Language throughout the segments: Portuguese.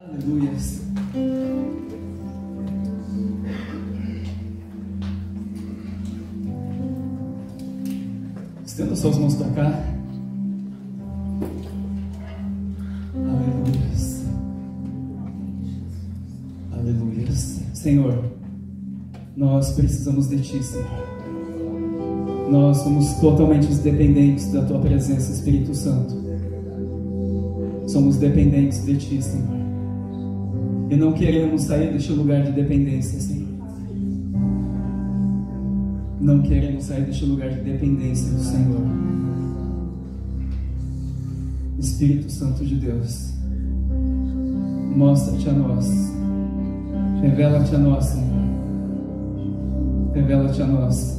Aleluias. Estenda suas mãos para cá. Aleluias. Aleluias. Senhor, nós precisamos de Ti, Senhor. Nós somos totalmente dependentes da Tua presença, Espírito Santo. Somos dependentes de Ti, Senhor. E não queremos sair deste lugar de dependência, Senhor. Não queremos sair deste lugar de dependência do Senhor. Espírito Santo de Deus, mostra-te a nós. Revela-te a nós, Senhor. Revela-te a nós.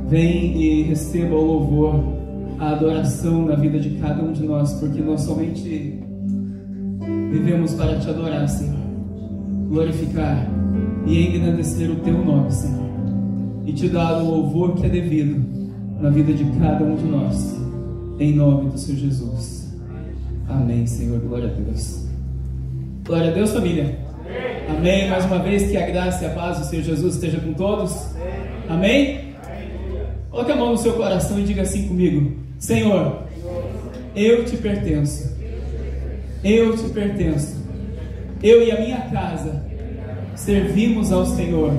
Vem e receba o louvor, a adoração na vida de cada um de nós, porque nós somente vivemos para Te adorar, Senhor. Glorificar e engrandecer o Teu nome, Senhor, e Te dar o louvor que é devido na vida de cada um de nós, em nome do Senhor Jesus. Amém, Senhor. Glória a Deus. Glória a Deus, família. Amém. Mais uma vez, que a graça e a paz do Senhor Jesus esteja com todos. Amém. Coloque a mão no seu coração e diga assim comigo: Senhor, eu Te pertenço. Eu Te pertenço. Eu e a minha casa servimos ao Senhor.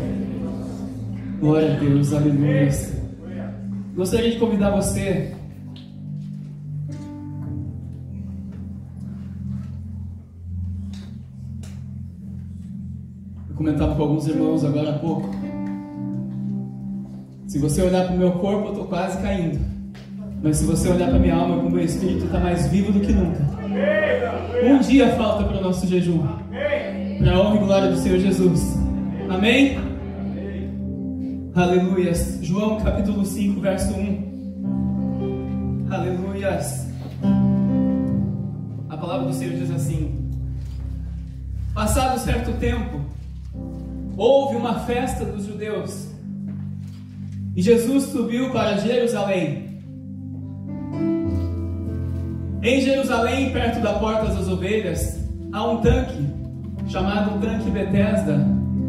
Glória a Deus, aleluia. Gostaria de convidar você eu comentava com alguns irmãos agora há pouco. Se você olhar para o meu corpo, eu estou quase caindo. Mas se você olhar para a minha alma, para o meu espírito, está mais vivo do que nunca. Um dia falta para o nosso jejum, para a honra e glória do Senhor Jesus. Amém? Aleluias. João capítulo 5, verso 1. Aleluias. A palavra do Senhor diz assim: passado certo tempo, houve uma festa dos judeus, e Jesus subiu para Jerusalém. Em Jerusalém, perto da Porta das Ovelhas, há um tanque, chamado Tanque Betesda,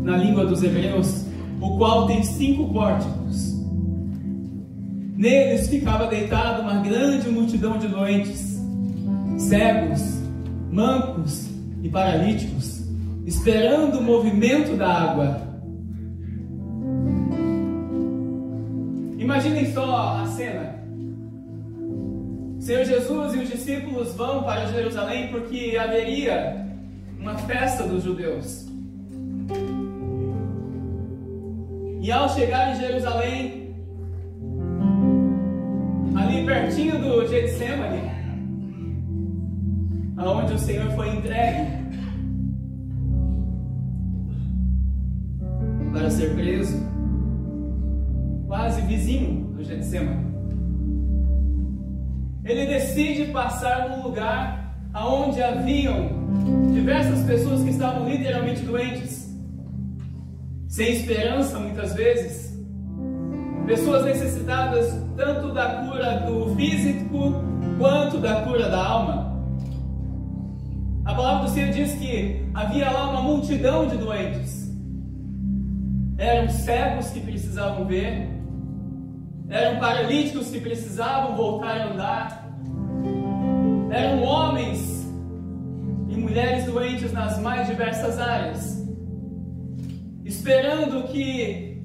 na língua dos hebreus, o qual tem 5 pórticos. Neles ficava deitada uma grande multidão de doentes, cegos, mancos e paralíticos, esperando o movimento da água. Imaginem só a cena. Senhor Jesus e os discípulos vão para Jerusalém porque haveria uma festa dos judeus. E ao chegar em Jerusalém, ali pertinho do Getsemane, aonde o Senhor foi entregue para ser preso, quase vizinho do Getsemane, ele decide passar num lugar onde haviam diversas pessoas que estavam literalmente doentes, sem esperança muitas vezes, pessoas necessitadas tanto da cura do físico quanto da cura da alma. A palavra do Senhor diz que havia lá uma multidão de doentes. Eram cegos que precisavam ver, eram paralíticos que precisavam voltar a andar, eram homens e mulheres doentes nas mais diversas áreas, esperando que,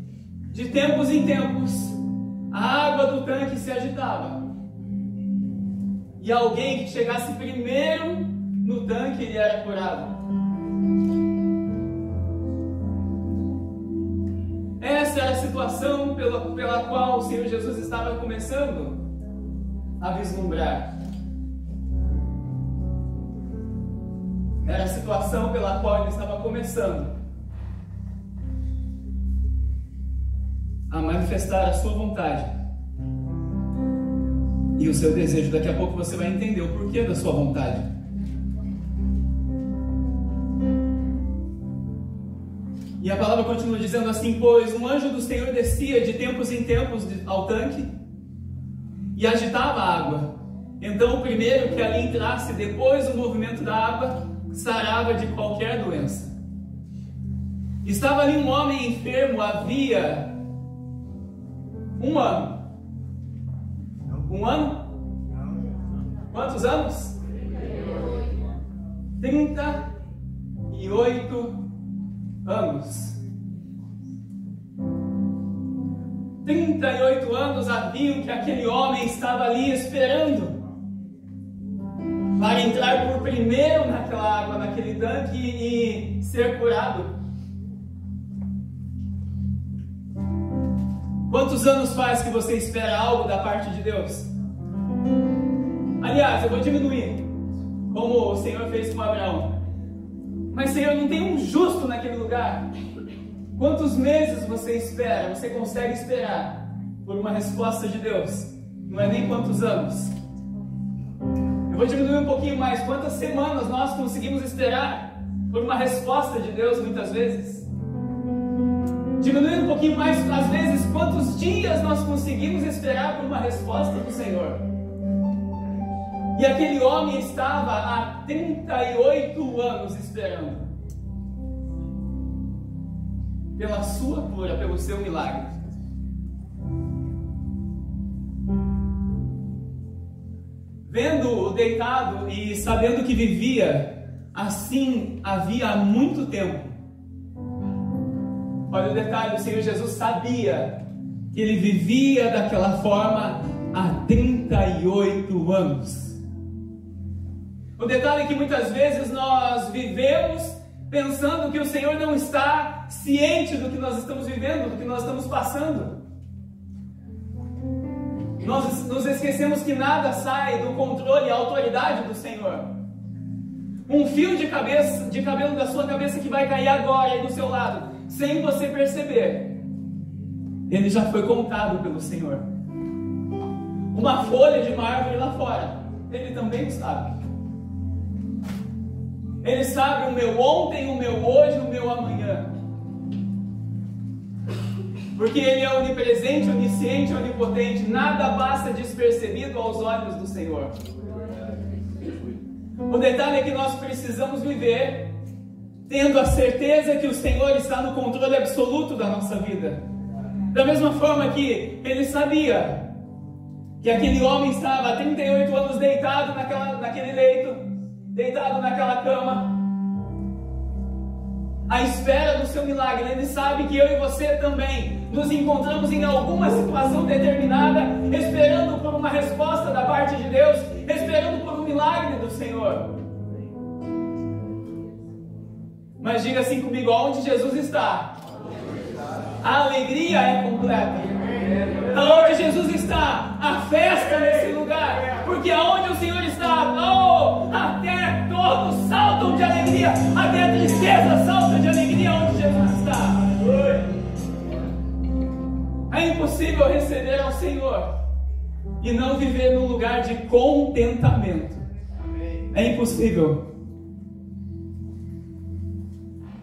de tempos em tempos, a água do tanque se agitava e alguém que chegasse primeiro no tanque, ele era curado. Essa era a situação pela qual o Senhor Jesus estava começando a vislumbrar. Era a situação pela qual ele estava começando a manifestar a sua vontade e o seu desejo. Daqui a pouco você vai entender o porquê da sua vontade. E a palavra continua dizendo assim: pois um anjo do Senhor descia de tempos em tempos ao tanque e agitava a água. Então o primeiro que ali entrasse depois do movimento da água sarava de qualquer doença. Estava ali um homem enfermo havia um ano. Um ano? Quantos anos? 38 anos. 38 anos haviam que aquele homem estava ali esperando para entrar por primeiro naquela água, naquele tanque e ser curado. Quantos anos faz que você espera algo da parte de Deus? Aliás, eu vou diminuir, como o Senhor fez com Abraão. Mas, Senhor, não tem um justo naquele lugar. Quantos meses você espera, você consegue esperar por uma resposta de Deus? Não é nem quantos anos. Eu vou diminuir um pouquinho mais. Quantas semanas nós conseguimos esperar por uma resposta de Deus muitas vezes? Diminuindo um pouquinho mais, às vezes, quantos dias nós conseguimos esperar por uma resposta do Senhor? E aquele homem estava há 38 anos esperando pela sua cura, pelo seu milagre. Vendo-o deitado e sabendo que vivia assim havia muito tempo. Olha o detalhe, o Senhor Jesus sabia que ele vivia daquela forma há 38 anos. O detalhe é que muitas vezes nós vivemos pensando que o Senhor não está ciente do que nós estamos vivendo, do que nós estamos passando. Nós nos esquecemos que nada sai do controle e autoridade do Senhor. Um fio de cabelo da sua cabeça que vai cair agora aí do seu lado, sem você perceber, ele já foi contado pelo Senhor. Uma folha de uma árvore lá fora, ele também sabe. Ele sabe o meu ontem, o meu hoje, o meu amanhã. Porque Ele é onipresente, onisciente, onipotente. Nada passa despercebido aos olhos do Senhor. O detalhe é que nós precisamos viver tendo a certeza que o Senhor está no controle absoluto da nossa vida. Da mesma forma que Ele sabia que aquele homem estava há 38 anos deitado naquele leito, deitado naquela cama, à espera do seu milagre. Ele sabe que eu e você também nos encontramos em alguma situação determinada, esperando por uma resposta da parte de Deus, esperando por um milagre do Senhor. Mas diga assim comigo: onde Jesus está, a alegria é completa. Aonde Jesus está, a festa nesse lugar. Porque aonde o Senhor está, até todos saltam de alegria, até a tristeza salta de alegria onde Jesus está. É impossível receber ao Senhor e não viver num lugar de contentamento. É impossível.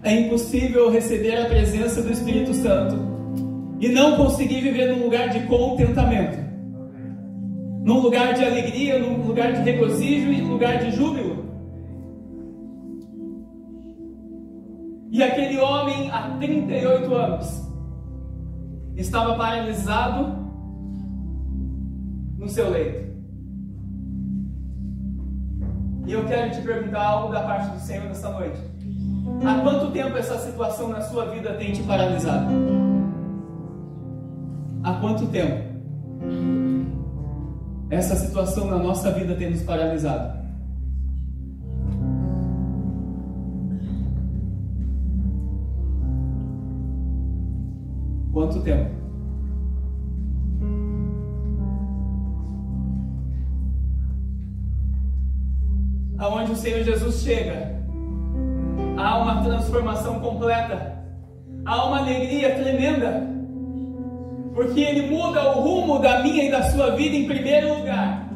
É impossível receber a presença do Espírito Santo e não conseguir viver num lugar de contentamento, num lugar de alegria, num lugar de regozijo e num lugar de júbilo. E aquele homem, há 38 anos, estava paralisado no seu leito. E eu quero te perguntar algo da parte do Senhor nessa noite. Há quanto tempo essa situação na sua vida tem te paralisado? Há quanto tempo essa situação na nossa vida tem nos paralisado? Quanto tempo? Aonde o Senhor Jesus chega, há uma transformação completa, há uma alegria tremenda, porque Ele muda o rumo da minha e da sua vida em primeiro lugar.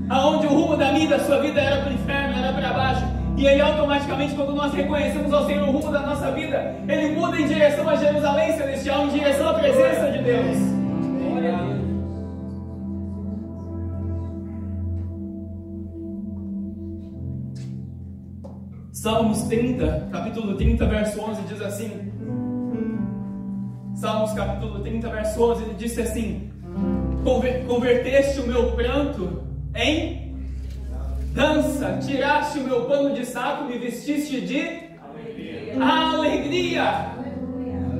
Aonde o rumo da minha e da sua vida era para o inferno, era para baixo, e Ele automaticamente, quando nós reconhecemos ao Senhor o rumo da nossa vida, Ele muda em direção a Jerusalém Celestial, em direção à presença de Deus. Glória a Deus. Salmos 30, capítulo 30, verso 11, diz assim. Salmos capítulo 30, verso 11, ele disse assim: converteste o meu pranto em dança, tiraste o meu pano de saco, me vestiste de alegria.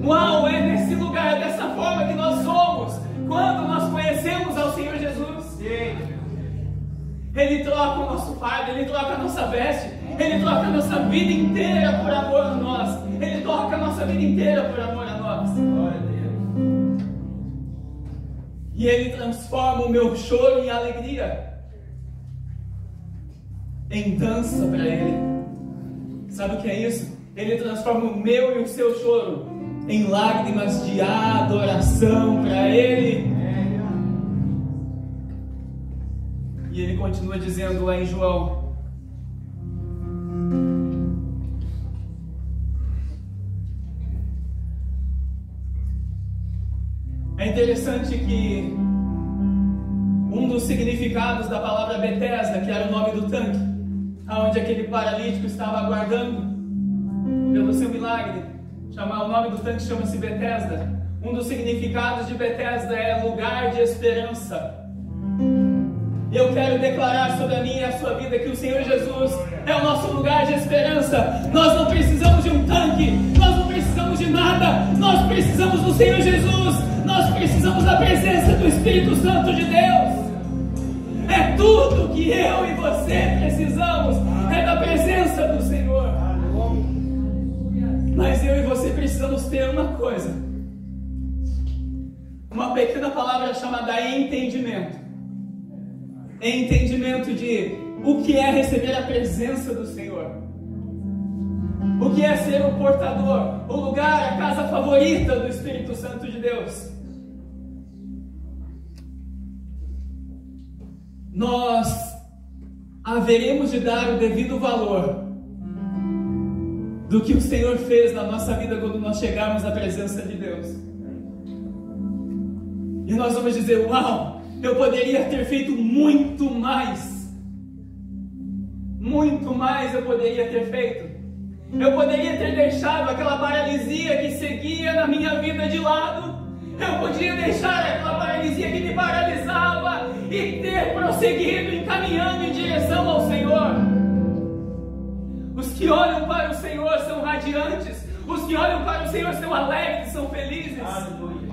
Uau, é nesse lugar, é dessa forma que nós somos, quando nós conhecemos ao Senhor Jesus. Ele troca o nosso fardo, Ele troca a nossa veste, Ele troca a nossa vida inteira por amor a nós. Ele troca a nossa vida inteira por amor a nós. Glória a Deus. E Ele transforma o meu choro em alegria, em dança para Ele. Sabe o que é isso? Ele transforma o meu e o seu choro em lágrimas de adoração para Ele. E Ele continua dizendo lá em João: é interessante que um dos significados da palavra Betesda, que era o nome do tanque, onde aquele paralítico estava aguardando pelo seu milagre, o nome do tanque chama-se Betesda. Um dos significados de Betesda é lugar de esperança. E eu quero declarar sobre a minha e a sua vida que o Senhor Jesus é o nosso lugar de esperança. Nós não precisamos de um tanque, nós não precisamos de nada, nós precisamos do Senhor Jesus, nós precisamos da presença do Espírito Santo de Deus. É tudo que eu e você precisamos, é da presença do Senhor. Mas eu e você precisamos ter uma coisa, uma pequena palavra chamada entendimento. Entendimento de o que é receber a presença do Senhor, o que é ser o portador, o lugar, a casa favorita do Espírito Santo de Deus. Nós haveremos de dar o devido valor do que o Senhor fez na nossa vida quando nós chegarmos à presença de Deus. E nós vamos dizer: uau, eu poderia ter feito muito mais eu poderia ter feito. Eu poderia ter deixado aquela paralisia que seguia na minha vida de lado. Eu podia deixar aquela paralisia que me paralisava e ter prosseguido encaminhando em direção ao Senhor. Os que olham para o Senhor são radiantes. Os que olham para o Senhor são alegres, são felizes. Aleluia.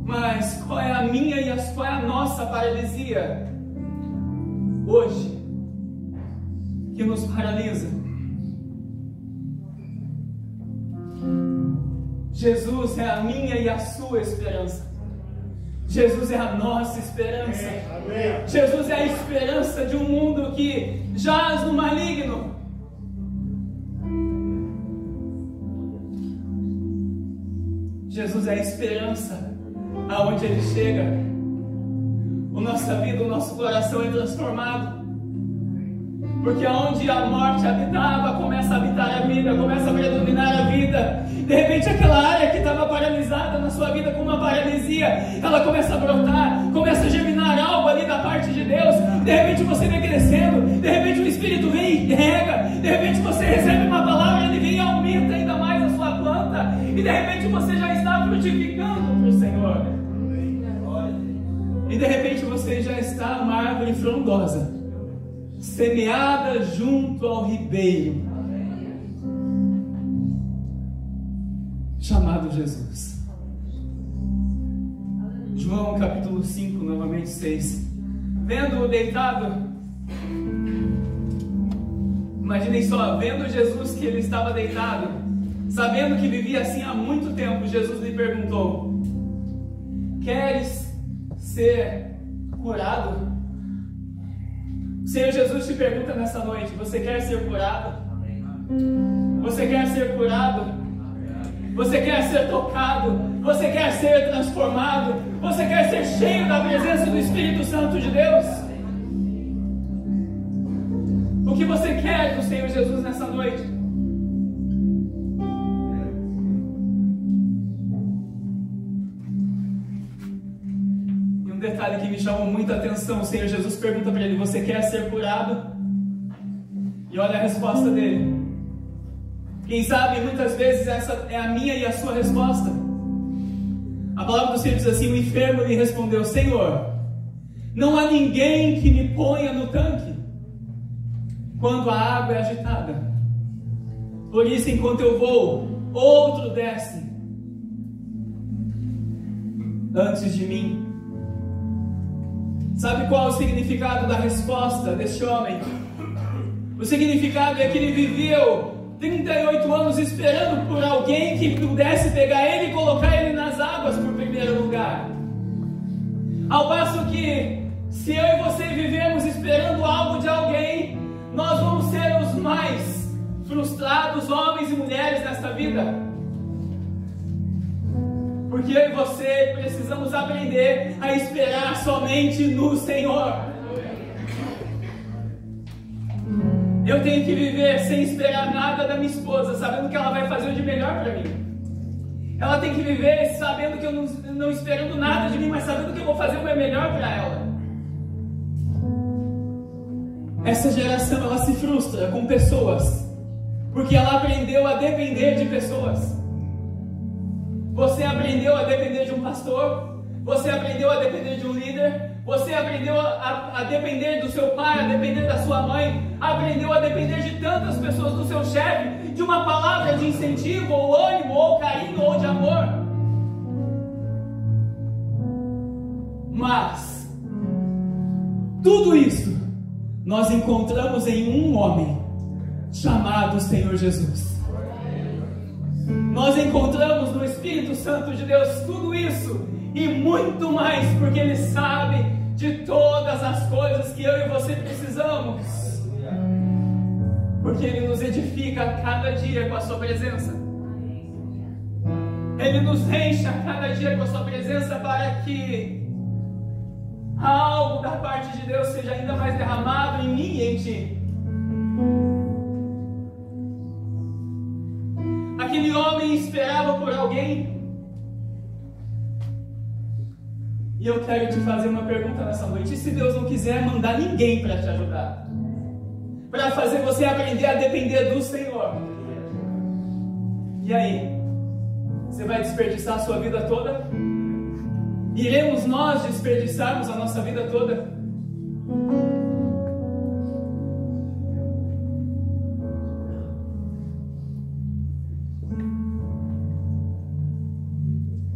Mas qual é a minha e qual é a nossa paralisia hoje que nos paralisa? Jesus é a minha e a sua esperança. Jesus é a nossa esperança. Amém. Jesus é a esperança de um mundo que jaz no maligno. Jesus é a esperança aonde Ele chega, a nossa vida, o nosso coração é transformado. Porque aonde a morte habitava, começa a habitar a vida, começa a predominar a vida. De repente aquela área que estava paralisada na sua vida com uma paralisia, ela começa a brotar, começa a germinar algo ali da parte de Deus. De repente você vem crescendo, de repente o Espírito vem e rega, de repente você recebe uma palavra, ele vem e aumenta ainda mais a sua planta, e de repente você já está frutificando para o Senhor. E de repente você já está uma árvore frondosa, semeada junto ao ribeiro, chamado Jesus. João capítulo 5, novamente 6. Vendo-o deitado, imaginem só, vendo Jesus que ele estava deitado, sabendo que vivia assim há muito tempo, Jesus lhe perguntou: queres ser curado? O Senhor Jesus te pergunta nessa noite: você quer ser curado? Você quer ser curado? Você quer ser tocado? Você quer ser transformado? Você quer ser cheio da presença do Espírito Santo de Deus? O que você quer do Senhor Jesus nessa noite? E um detalhe que me chamou muita atenção: o Senhor Jesus pergunta para ele: você quer ser curado? E olha a resposta dele. Quem sabe muitas vezes essa é a minha e a sua resposta. A palavra do Senhor diz assim: o enfermo lhe respondeu: Senhor, não há ninguém que me ponha no tanque quando a água é agitada. Por isso, enquanto eu vou, outro desce antes de mim. Sabe qual é o significado da resposta deste homem? O significado é que ele viveu 38 anos esperando por alguém que pudesse pegar ele e colocar ele nas águas por primeiro lugar. Ao passo que, se eu e você vivemos esperando algo de alguém, nós vamos ser os mais frustrados homens e mulheres nesta vida. Porque eu e você precisamos aprender a esperar somente no Senhor. Eu tenho que viver sem esperar nada da minha esposa, sabendo que ela vai fazer o de melhor para mim. Ela tem que viver sabendo que eu não esperando nada de mim, mas sabendo que eu vou fazer o meu melhor para ela. Essa geração, ela se frustra com pessoas, porque ela aprendeu a depender de pessoas. Você aprendeu a depender de um pastor, você aprendeu a depender de um líder, você aprendeu a depender do seu pai, a depender da sua mãe, aprendeu a depender de tantas pessoas, do seu chefe, de uma palavra de incentivo, ou ânimo, ou carinho, ou de amor. Mas tudo isso nós encontramos em um homem chamado Senhor Jesus. Nós encontramos no Espírito Santo de Deus tudo isso e muito mais, porque Ele sabe de todas as coisas que eu e você precisamos, porque Ele nos edifica a cada dia com a sua presença. Ele nos enche a cada dia com a sua presença para que algo da parte de Deus seja ainda mais derramado em mim e em ti. Aquele homem esperava por alguém. E eu quero te fazer uma pergunta nessa noite: e se Deus não quiser mandar ninguém para te ajudar, para fazer você aprender a depender do Senhor? E aí? Você vai desperdiçar a sua vida toda? Iremos nós desperdiçarmos a nossa vida toda?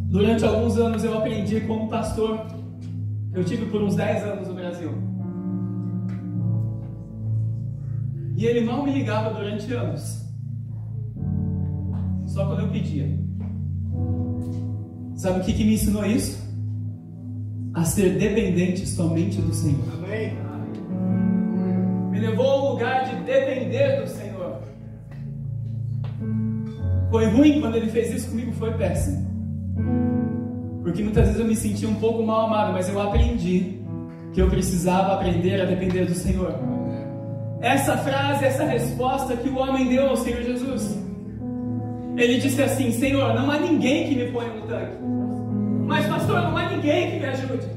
Durante alguns anos eu aprendi como pastor. Eu tive por uns 10 anos no Brasil. E ele não me ligava durante anos. Só quando eu pedia. Sabe o que me ensinou isso? A ser dependente somente do Senhor. Amém. Me levou a um lugar de depender do Senhor. Foi ruim quando ele fez isso comigo, foi péssimo. Porque muitas vezes eu me sentia um pouco mal amado, mas eu aprendi que eu precisava aprender a depender do Senhor. Essa frase, essa resposta que o homem deu ao Senhor Jesus. Ele disse assim: Senhor, não há ninguém que me ponha no tanque. Mas pastor, não há ninguém que me ajude.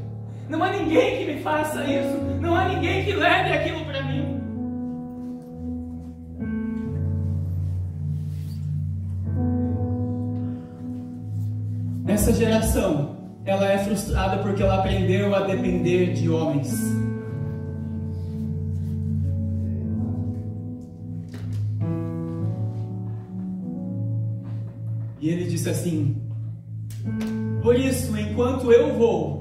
Não há ninguém que me faça isso. Não há ninguém que leve aquilo para mim. Essa geração, ela é frustrada porque ela aprendeu a depender de homens. E ele disse assim: por isso, enquanto eu vou,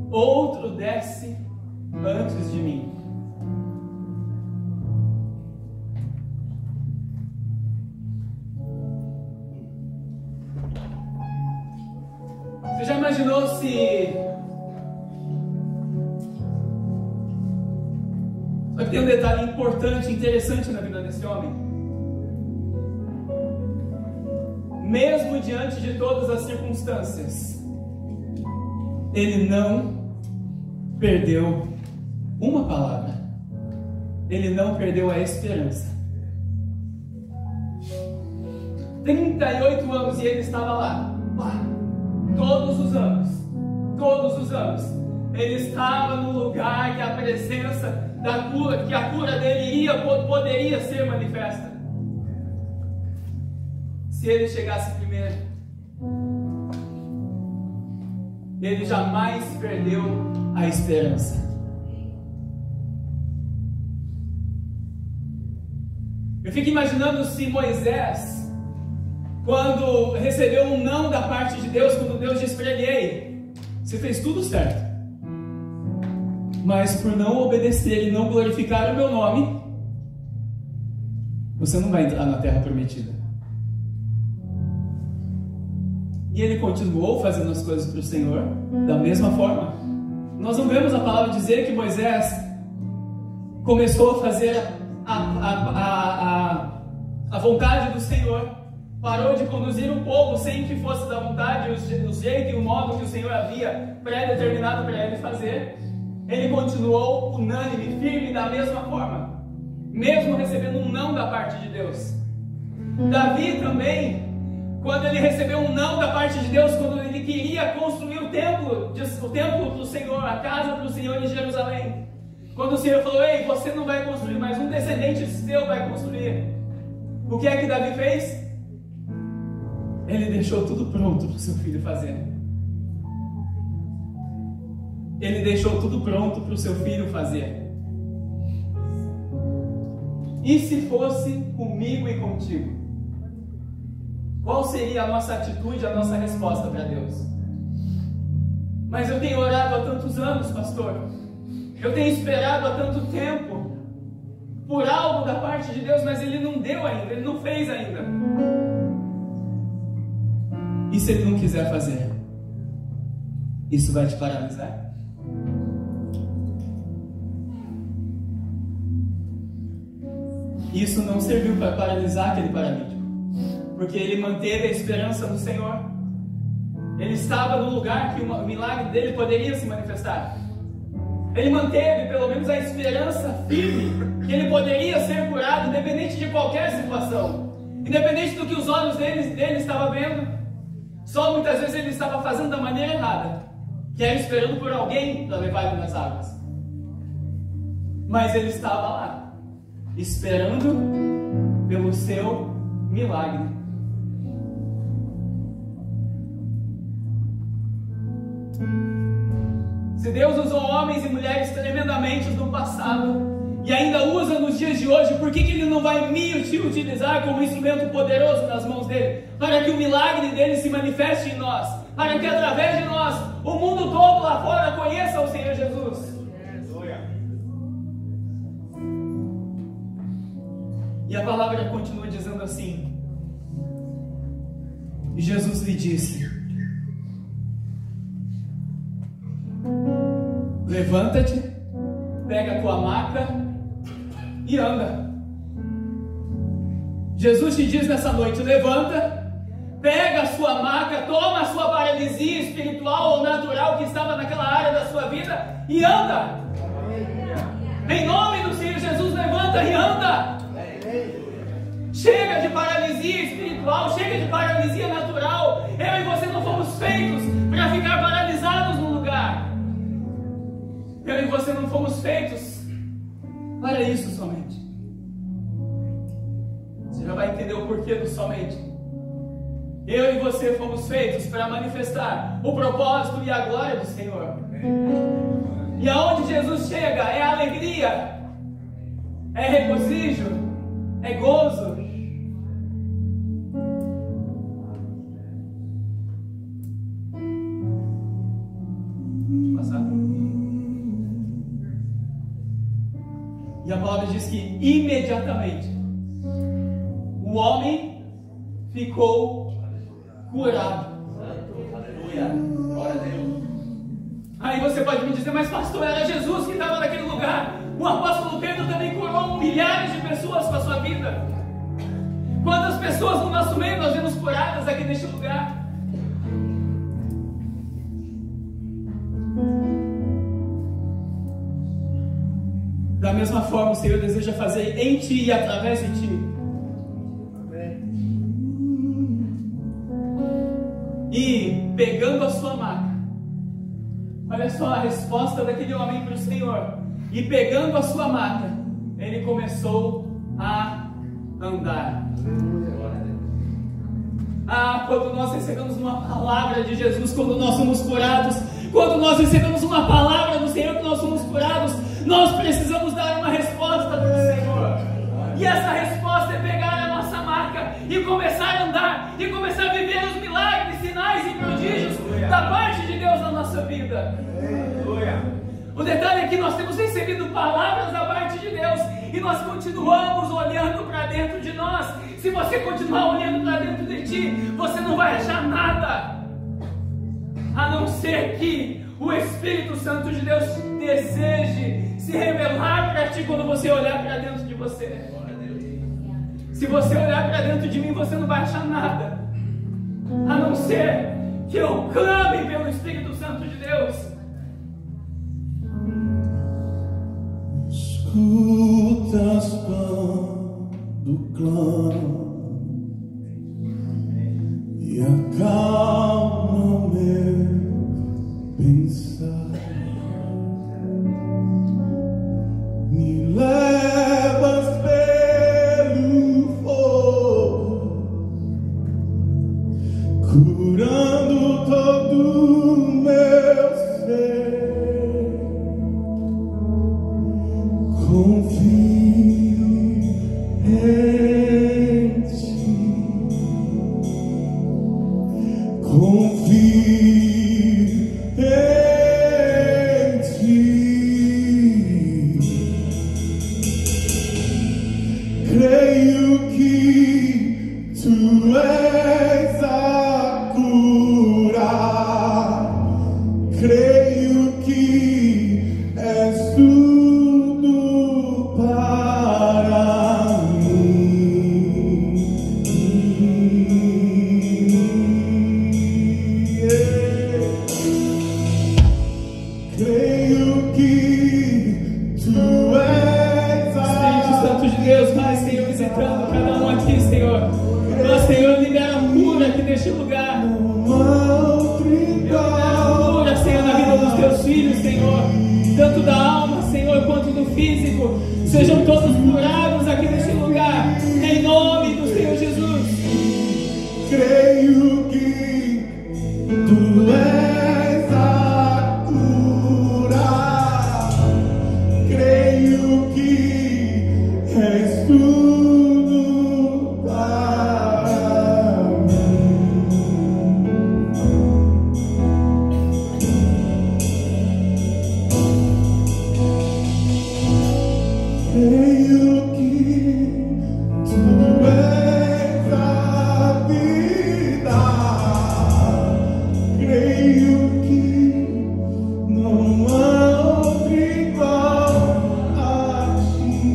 outro desce antes de mim. Você já imaginou se... Só que tem um detalhe importante, interessante na vida desse homem. Mesmo diante de todas as circunstâncias, ele não perdeu uma palavra. Ele não perdeu a esperança. 38 anos e ele estava lá. Todos os anos, ele estava no lugar que a presença da cura, que a cura dele poderia ser manifesta se ele chegasse primeiro. Ele jamais perdeu a esperança. Eu fico imaginando se Moisés, quando recebeu um não da parte de Deus, quando Deus disse para ele: ei, você fez tudo certo, mas por não obedecer e não glorificar o meu nome, você não vai entrar na terra prometida. E ele continuou fazendo as coisas para o Senhor da mesma forma. Nós não vemos a palavra dizer que Moisés começou a fazer a vontade do Senhor, parou de conduzir o povo sem que fosse da vontade, o jeito e o modo que o Senhor havia pré-determinado para ele fazer. Ele continuou unânime, firme da mesma forma, mesmo recebendo um não da parte de Deus. Davi também, quando ele recebeu um não da parte de Deus, quando ele queria construir o templo para o Senhor, a casa para o Senhor em Jerusalém, quando o Senhor falou: ei, você não vai construir, mas um descendente seu vai construir, o que é que Davi fez? Ele deixou tudo pronto para o seu filho fazer. Ele deixou tudo pronto para o seu filho fazer. E se fosse comigo e contigo? Qual seria a nossa atitude, a nossa resposta para Deus? Mas eu tenho orado há tantos anos, pastor. Eu tenho esperado há tanto tempo por algo da parte de Deus, mas Ele não deu ainda, Ele não fez ainda. E se Ele não quiser fazer? Isso vai te paralisar? Isso não serviu para paralisar aquele paralítico, porque ele manteve a esperança no Senhor. Ele estava no lugar que o milagre dele poderia se manifestar. Ele manteve pelo menos a esperança firme que ele poderia ser curado, independente de qualquer situação, independente do que os olhos dele estavam vendo. Só muitas vezes ele estava fazendo da maneira errada, que era esperando por alguém para levar ele nas águas. Mas ele estava lá, esperando pelo seu milagre. Se Deus usou homens e mulheres tremendamente no passado e ainda usa nos dias de hoje, por que Ele não vai me utilizar como instrumento poderoso nas mãos dele, para que o milagre dele se manifeste em nós, para que através de nós o mundo todo lá fora conheça o Senhor Jesus? E a palavra continua dizendo assim: e Jesus lhe disse: levanta-te, pega a tua maca e anda. Jesus te diz nessa noite: levanta, pega a sua maca, toma a sua paralisia espiritual ou natural que estava naquela área da sua vida e anda. Em nome do Senhor Jesus, levanta e anda. Chega de paralisia espiritual, chega de paralisia natural. Eu e você não fomos feitos para ficar paralisados no lugar. Eu e você não fomos feitos para isso somente. Você já vai entender o porquê do somente. Eu e você fomos feitos para manifestar o propósito e a glória do Senhor. E aonde Jesus chega é alegria, é regozijo, é gozo. E a palavra diz que imediatamente o homem ficou curado. Aleluia. Glória a Deus. Aí você pode me dizer: mas pastor, era Jesus que estava naquele lugar. O apóstolo Pedro também curou milhares de pessoas com a sua vida. Quantas pessoas no nosso meio nós vemos curadas aqui neste lugar? Da mesma forma, o Senhor deseja fazer em ti e através de ti. Amém. E pegando a sua maca, olha só a resposta daquele homem para o Senhor. E pegando a sua maca, ele começou a andar. Quando nós recebemos uma palavra de Jesus, quando nós somos curados, quando nós recebemos uma palavra do Senhor que nós somos curados, nós precisamos dar uma resposta do Senhor. E essa resposta é pegar a nossa marca e começar a andar, e começar a viver os milagres, sinais e prodígios da parte de Deus na nossa vida. O detalhe é que nós temos recebido palavras da parte de Deus e nós continuamos olhando para dentro de nós. Se você continuar olhando para dentro de ti, você não vai achar nada, a não ser que o Espírito Santo de Deus deseje se revelar para ti quando você olhar para dentro de você. Se você olhar para dentro de mim, você não vai achar nada, a não ser que eu clame pelo Espírito Santo de Deus. Escutas quando clamo e acalma o meu pensar, me levas pelo fogo, curando todo o meu ser. Confio em ti, confio em ti, creio que tu és a cura, creio que és tudo para mim. Creio que tu és a Espírito Santo de Deus, vai, Senhor, visitando cada um aqui, Senhor. Nós, Senhor, libera cura aqui neste lugar. Libera cura, Senhor, na vida dos teus filhos, Senhor, tanto da alma, Senhor, quanto do físico. Sejam todos curados aqui neste lugar, em nome do Senhor Jesus. creio que tu és a cura, creio que és tudo para mim. Creio que tu és a vida, creio que não há outro igual a ti.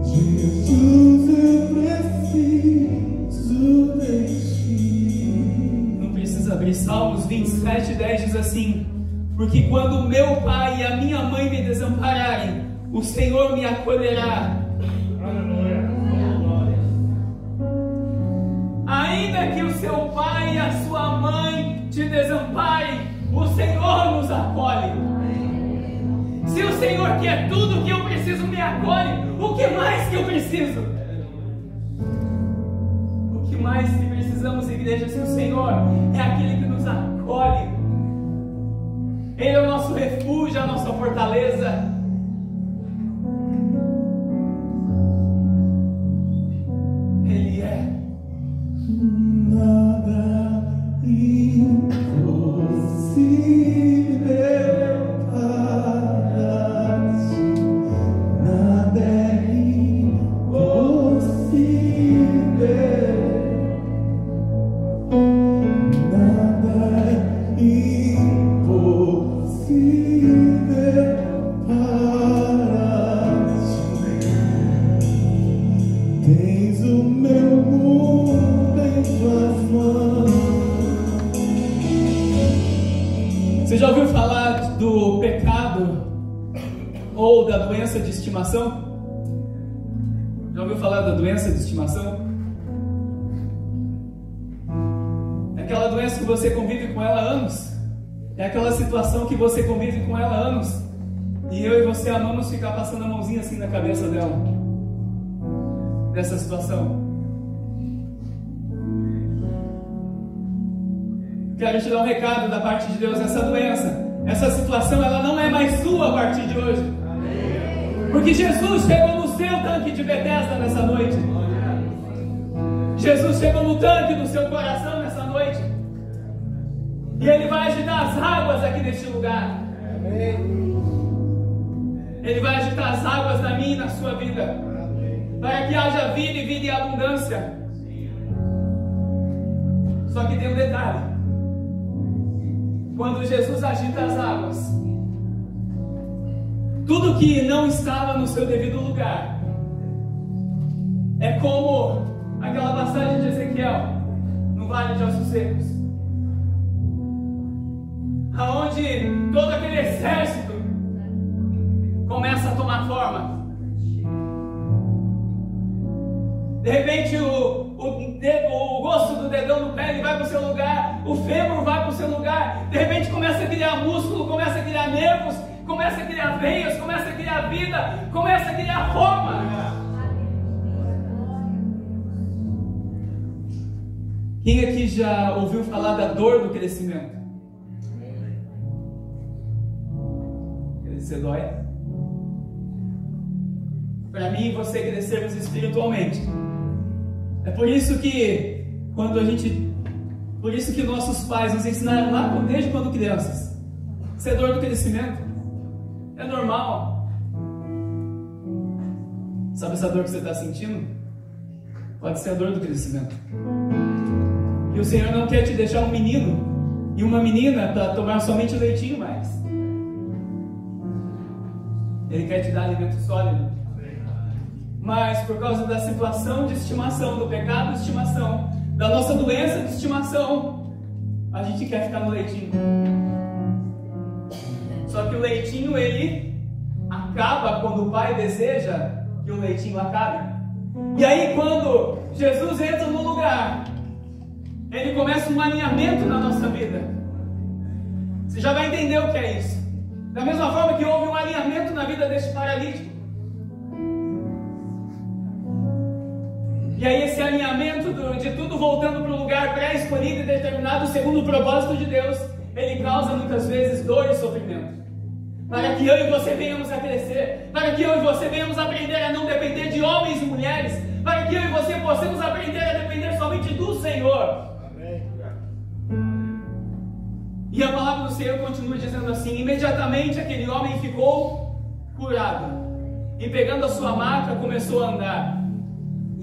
Jesus, eu preciso de ti. Não precisa abrir. Salmos 27:10 diz assim: porque quando meu pai e a minha mãe me desampararem, o Senhor me acolherá. Ainda que o seu pai e a sua mãe te desamparem, o Senhor nos acolhe. Se o Senhor, que é tudo que eu preciso, me acolhe, o que mais que eu preciso? O que mais que precisamos, igreja, se o Senhor é aquele que nos acolhe? Ele é o nosso refúgio, a nossa fortaleza. Ele é. Nada impossível para ti, nada é impossível, nada é impossível para ti. Tens o meu mundo em tuas mãos. Você já ouviu falar do pecado ou da doença de estimação? Já ouviu falar da doença de estimação? É aquela doença que você convive com ela há anos. É aquela situação que você convive com ela há anos. E eu e você amamos ficar passando a mãozinha assim na cabeça dela, dessa situação. Quero te dar um recado da parte de Deus. Essa doença, essa situação, ela não é mais sua a partir de hoje. Porque Jesus chegou no seu tanque de Betesda nessa noite. Jesus chegou no tanque do seu coração nessa noite. E Ele vai agitar as águas aqui neste lugar. Ele vai agitar as águas na minha e na sua vida, para que haja vida e vida em abundância. Só que tem um detalhe: quando Jesus agita as águas, tudo que não estava no seu devido lugar, é como aquela passagem de Ezequiel no Vale de Ossos Secos, aonde todo aquele exército começa a tomar forma. De repente o osso do dedão do pé ele vai para o seu lugar, o fêmur vai para o seu lugar, de repente começa a criar músculo, começa a criar nervos, começa a criar veias, começa a criar vida, começa a criar forma. Quem aqui já ouviu falar da dor do crescimento? Crescer dói? Para mim e você crescermos espiritualmente. É por isso que por isso que nossos pais nos ensinaram lá desde quando crianças. Isso é dor do crescimento. É normal. Sabe essa dor que você está sentindo? Pode ser a dor do crescimento. E o Senhor não quer te deixar um menino e uma menina para tomar somente leitinho mais. Ele quer te dar alimento sólido. Mas por causa da situação de estimação, do pecado de estimação, da nossa doença de estimação, a gente quer ficar no leitinho. Só que o leitinho, ele acaba quando o pai deseja que o leitinho acabe. E aí quando Jesus entra no lugar, ele começa um alinhamento na nossa vida. Você já vai entender o que é isso. Da mesma forma que houve um alinhamento na vida deste paralítico. E aí esse alinhamento de tudo voltando para o lugar pré-escolhido e determinado segundo o propósito de Deus, ele causa muitas vezes dor e sofrimento. Para que eu e você venhamos a crescer, para que eu e você venhamos a aprender a não depender de homens e mulheres, para que eu e você possamos aprender a depender somente do Senhor. Amém. E a palavra do Senhor continua dizendo assim: imediatamente aquele homem ficou curado, e pegando a sua maca começou a andar.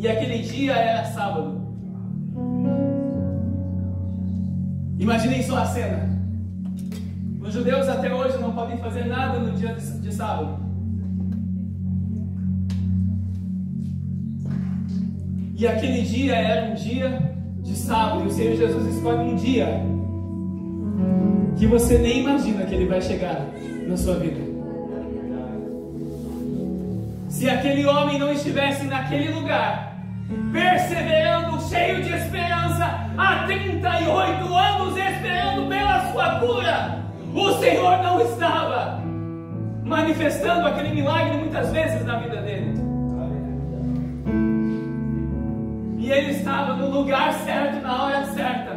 E aquele dia era sábado. Imaginem só a cena. Os judeus até hoje não podem fazer nada no dia de sábado. E aquele dia era um dia de sábado. E o Senhor Jesus escolhe um dia que você nem imagina que Ele vai chegar na sua vida. Se aquele homem não estivesse naquele lugar, perseverando, cheio de esperança, há 38 anos esperando pela sua cura, o Senhor não estava manifestando aquele milagre muitas vezes na vida dele. E ele estava no lugar certo, na hora certa,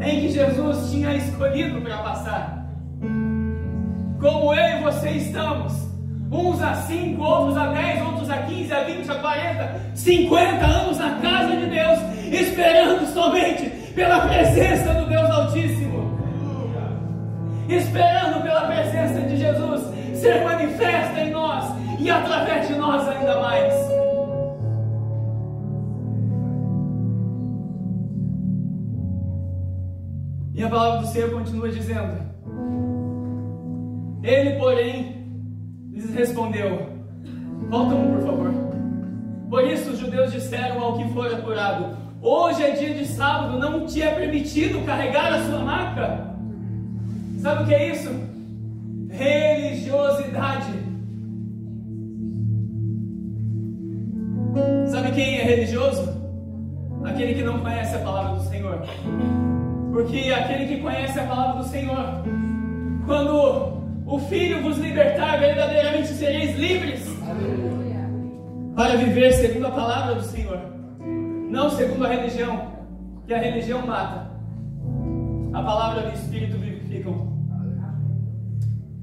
em que Jesus tinha escolhido para passar. Como eu e você estamos, uns a 5, outros a 10, outros a 15, a 20, a 40, 50 anos na casa de Deus, esperando somente pela presença do Deus Altíssimo, esperando pela presença de Jesus ser manifesta em nós e através de nós ainda mais. E a palavra do Senhor continua dizendo: ele, porém, lhes respondeu. Volta um, por favor. Por isso os judeus disseram ao que fora curado: hoje é dia de sábado, não te é permitido carregar a sua maca. Sabe o que é isso? Religiosidade. Sabe quem é religioso? Aquele que não conhece a palavra do Senhor. Porque aquele que conhece a palavra do Senhor, quando o Filho vos libertar, verdadeiramente sereis livres. Aleluia. Para viver segundo a palavra do Senhor, não segundo a religião, que a religião mata, a palavra do Espírito vivificam.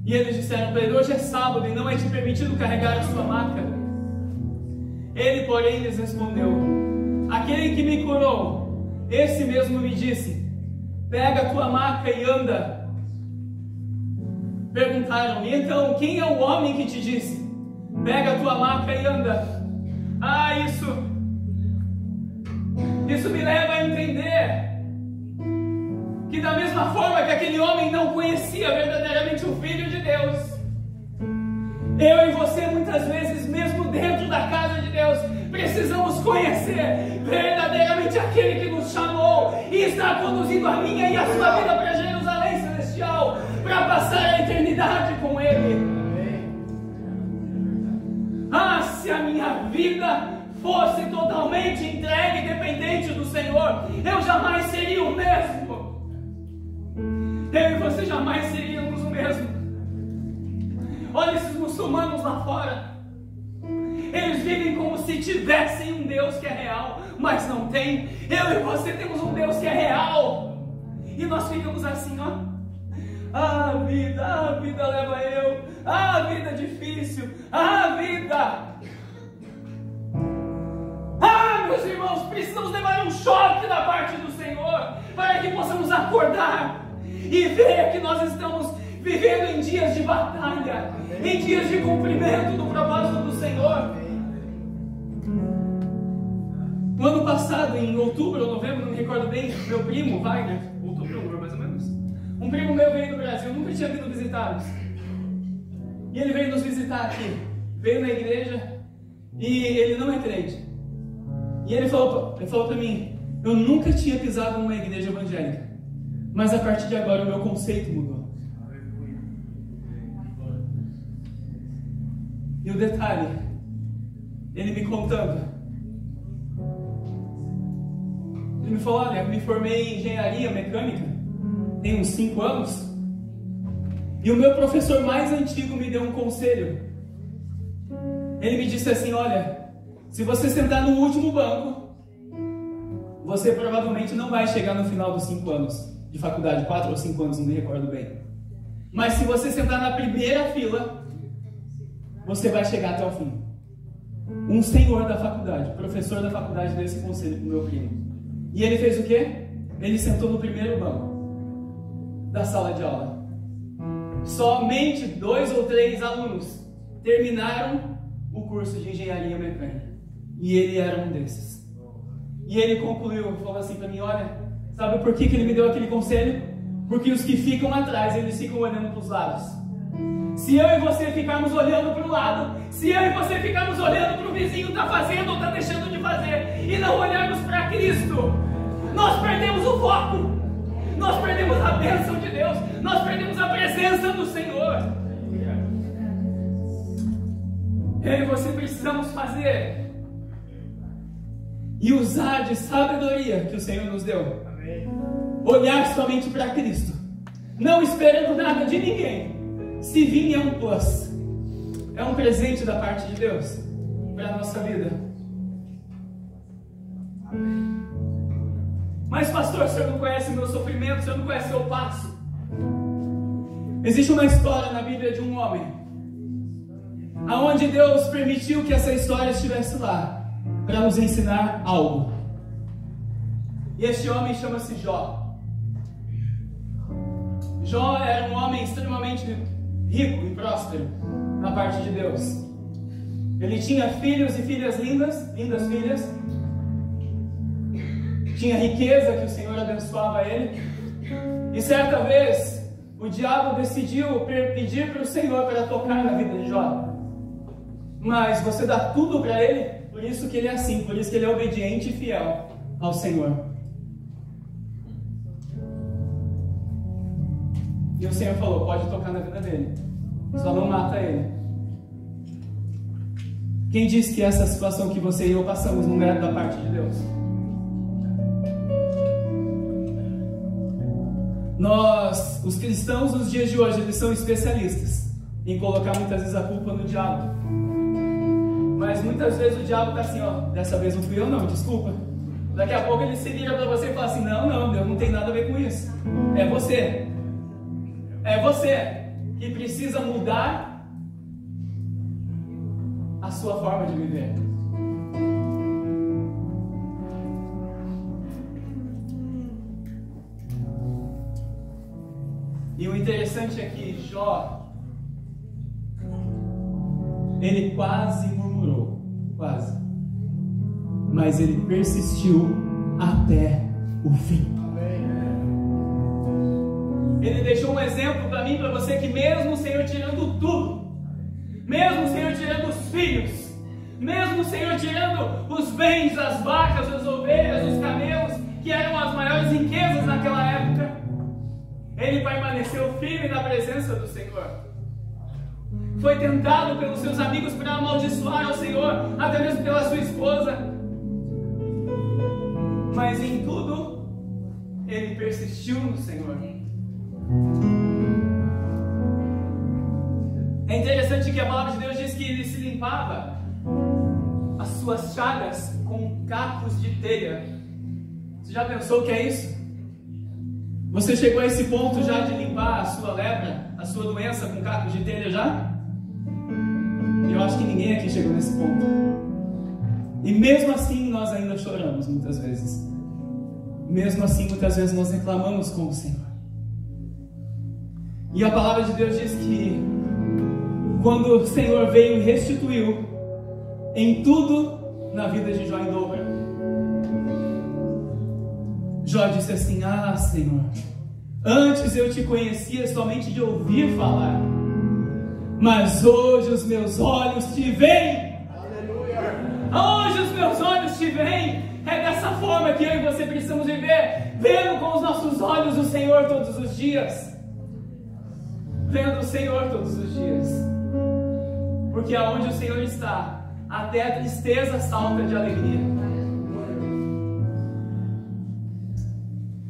E eles disseram para ele: hoje é sábado e não é te permitido carregar a sua maca. Ele, porém, lhes respondeu: aquele que me curou, esse mesmo me disse: pega a tua maca e anda. Perguntaram: e então, quem é o homem que te disse: pega a tua maca e anda? Ah, isso me leva a entender que da mesma forma que aquele homem não conhecia verdadeiramente o Filho de Deus, eu e você muitas vezes, mesmo dentro da casa de Deus, precisamos conhecer verdadeiramente aquele que nos chamou e está conduzindo a minha e a sua vida para Jerusalém Celestial, para passar a eternidade com Ele. Ah, se a minha vida fosse totalmente entregue e dependente do Senhor, eu jamais seria o mesmo. Eu e você jamais seríamos o mesmo. Olha esses muçulmanos lá fora. Eles vivem como se tivessem um Deus que é real, mas não tem. Eu e você temos um Deus que é real. E nós ficamos assim, ó. A vida leva eu. A vida difícil. A vida. Meus irmãos, precisamos levar um choque da parte do Senhor para que possamos acordar e ver que nós estamos vivendo em dias de batalha, em dias de cumprimento do propósito do Senhor. No ano passado, em outubro ou novembro, não me recordo bem, meu primo, Wagner, outubro ou novembro mais ou menos, um primo meu veio do Brasil, nunca tinha vindo visitá-los. E ele veio nos visitar aqui, veio na igreja e ele não é crente. E ele falou para mim: eu nunca tinha pisado numa igreja evangélica, mas a partir de agora o meu conceito mudou. E o detalhe, ele me contando, ele me falou: olha, eu me formei em engenharia mecânica, tem uns 5 anos, e o meu professor mais antigo me deu um conselho. Ele me disse assim: olha, se você sentar no último banco, você provavelmente não vai chegar no final dos 5 anos de faculdade, 4 ou 5 anos, não me recordo bem. Mas se você sentar na primeira fila, você vai chegar até o fim. Um senhor da faculdade, professor da faculdade, deu esse conselho para o meu primo. E ele fez o quê? Ele sentou no primeiro banco da sala de aula. Somente 2 ou 3 alunos terminaram o curso de engenharia mecânica. E ele era um desses. E ele concluiu, falou assim para mim: olha, sabe por que ele me deu aquele conselho? Porque os que ficam atrás, eles ficam olhando para os lados. Se eu e você ficarmos olhando para o lado, se eu e você ficarmos olhando para o vizinho está fazendo ou está deixando de fazer, e não olharmos para Cristo, nós perdemos o foco, nós perdemos a bênção de Deus, nós perdemos a presença do Senhor. Eu e você precisamos fazer e usar de sabedoria que o Senhor nos deu. Amém. Olhar somente para Cristo, não esperando nada de ninguém. Se vir é um plus, é um presente da parte de Deus para a nossa vida. Amém. Mas pastor, o senhor não conhece o meu sofrimento, o senhor não conhece o meu passo. Existe uma história na Bíblia de um homem, aonde Deus permitiu que essa história estivesse lá para nos ensinar algo. E este homem chama-se Jó. Jó era um homem extremamente rico e próspero na parte de Deus. Ele tinha filhos e filhas lindas filhas. Tinha riqueza que o Senhor abençoava ele. E certa vez o diabo decidiu pedir para o Senhor para tocar na vida de Jó. Mas você dá tudo para ele, por isso que ele é assim, por isso que ele é obediente e fiel ao Senhor. E o Senhor falou: pode tocar na vida dele, só não mata ele. Quem disse que essa situação que você e eu passamos não é da parte de Deus? Os cristãos nos dias de hoje, eles são especialistas em colocar muitas vezes a culpa no diabo. Mas muitas vezes o diabo está assim, ó, dessa vez não fui eu não, desculpa. Daqui a pouco ele se vira para você e fala assim, não, Deus não tem nada a ver com isso. É você. É você que precisa mudar a sua forma de viver. E o interessante é que Jó, ele quase murmurou, quase, mas ele persistiu até o fim. Ele deixou um exemplo para mim, para você, que mesmo o Senhor tirando tudo, mesmo o Senhor tirando os filhos, mesmo o Senhor tirando os bens, as vacas, as ovelhas, os camelos, que eram as maiores riquezas naquela época, ele permaneceu firme na presença do Senhor. Foi tentado pelos seus amigos para amaldiçoar ao Senhor, até mesmo pela sua esposa. Mas em tudo, ele persistiu no Senhor. É interessante que a palavra de Deus diz que ele se limpava as suas chagas com cacos de telha. Você já pensou o que é isso? Você chegou a esse ponto já de limpar a sua lepra, a sua doença com cacos de telha já? Eu acho que ninguém aqui chegou nesse ponto. E mesmo assim nós ainda choramos muitas vezes. Mesmo assim muitas vezes nós reclamamos com o Senhor. E a palavra de Deus diz que quando o Senhor veio e restituiu em tudo na vida de Jó em dobro, Jó disse assim, Senhor, antes eu te conhecia somente de ouvir falar, mas hoje os meus olhos te veem. Aleluia. Hoje os meus olhos te veem. É dessa forma que eu e você precisamos viver, vendo com os nossos olhos o Senhor todos os dias. Vendo o Senhor todos os dias. Porque aonde o Senhor está, até a tristeza salta de alegria.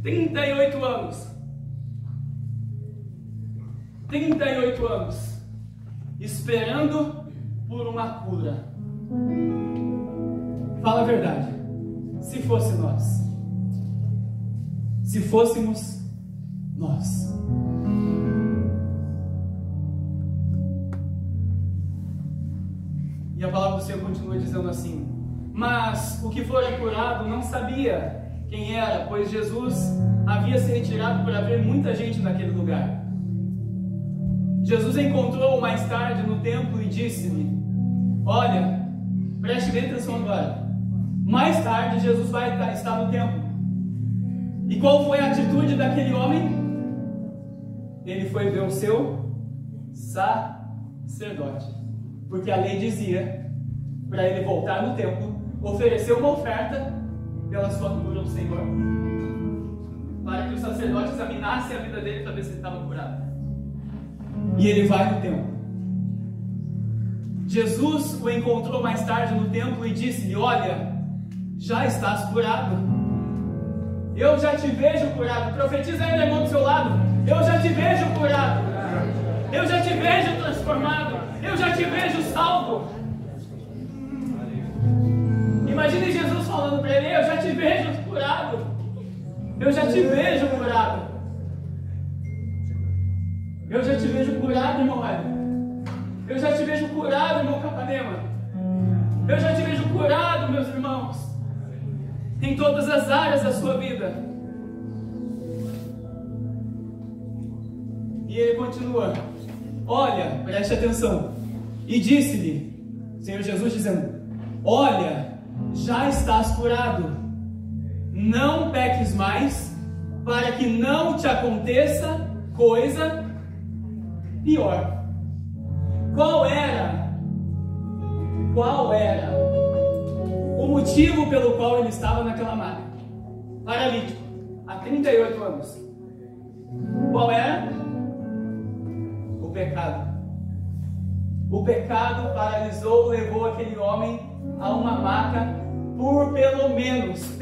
38 anos. 38 anos. Esperando por uma cura. Fala a verdade. Se fosse nós. Se fôssemos nós. E a palavra do Senhor continua dizendo assim: mas o que fora curado não sabia quem era, pois Jesus havia se retirado por haver muita gente naquele lugar. Jesus encontrou-o mais tarde no templo e disse-lhe: olha, preste bem atenção agora. Mais tarde Jesus vai estar no templo. E qual foi a atitude daquele homem? Ele foi ver o seu sacerdote, porque a lei dizia para ele voltar no templo, oferecer uma oferta pela sua cura ao Senhor, para que o sacerdote examinasse a vida dele para ver se ele estava curado. E ele vai no templo. Jesus o encontrou mais tarde no templo e disse-lhe: olha, já estás curado. Eu já te vejo curado. Profetiza aí, irmão, do seu lado. Eu já te vejo curado. Eu já te vejo transformado. Eu já te vejo salvo. Imagine Jesus falando para ele: eu já te vejo curado. Eu já te vejo curado. Eu já te vejo curado, irmão Hélio. Eu já te vejo curado, irmão Capanema. Eu já te vejo curado, meus irmãos, em todas as áreas da sua vida. E ele continua: olha, preste atenção. E disse-lhe, Senhor Jesus dizendo: olha, já estás curado. Não peques mais, para que não te aconteça coisa pior. Qual era o motivo pelo qual ele estava naquela maca? Paralítico, há 38 anos. Qual era? O pecado. O pecado paralisou, levou aquele homem a uma maca por pelo menos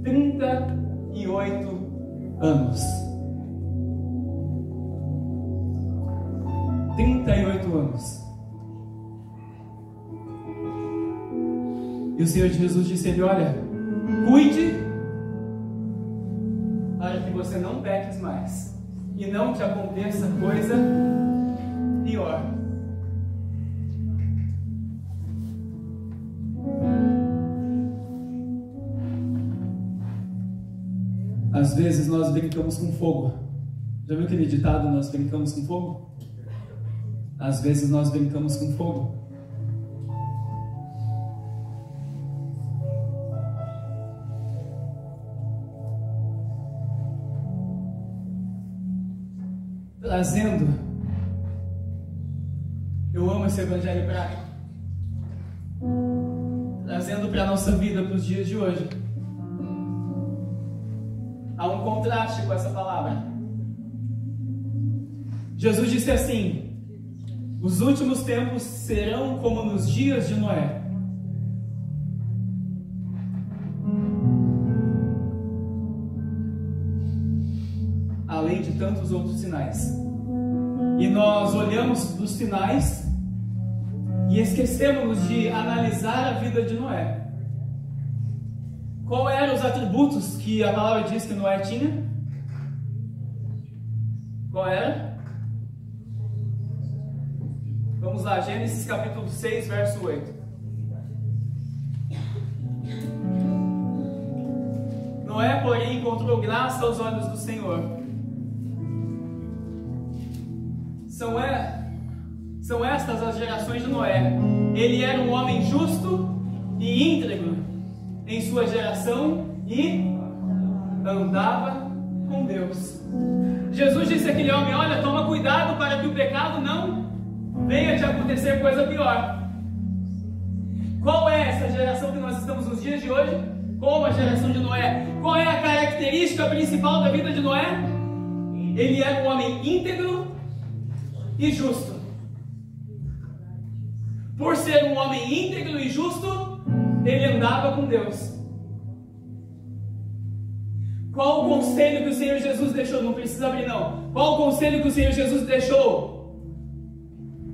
38 anos. 38 anos. E o Senhor Jesus disse a ele: olha, cuide para que você não peques mais e não te aconteça coisa pior. Às vezes nós brincamos com fogo. Já viu aquele ditado, nós brincamos com fogo? Às vezes nós brincamos com fogo. Trazendo, eu amo esse evangelho prático, trazendo para a nossa vida, para os dias de hoje. Há um contraste com essa palavra. Jesus disse assim: os últimos tempos serão como nos dias de Noé. Além de tantos outros sinais. E nós olhamos para os sinais e esquecemos de analisar a vida de Noé. Qual eram os atributos que a palavra diz que Noé tinha? Qual era? Vamos lá, Gênesis capítulo 6, verso 8. Noé, porém, encontrou graça aos olhos do Senhor. São estas as gerações de Noé. Ele era um homem justo e íntegro em sua geração e andava com Deus. Jesus disse àquele homem: olha, toma cuidado para que o pecado não venha te acontecer coisa pior. Qual é essa geração que nós estamos nos dias de hoje? Como a geração de Noé. Qual é a característica principal da vida de Noé? Ele era um homem íntegro e justo. Por ser um homem íntegro e justo, ele andava com Deus. Qual o conselho que o Senhor Jesus deixou? Não precisa abrir não. Qual o conselho que o Senhor Jesus deixou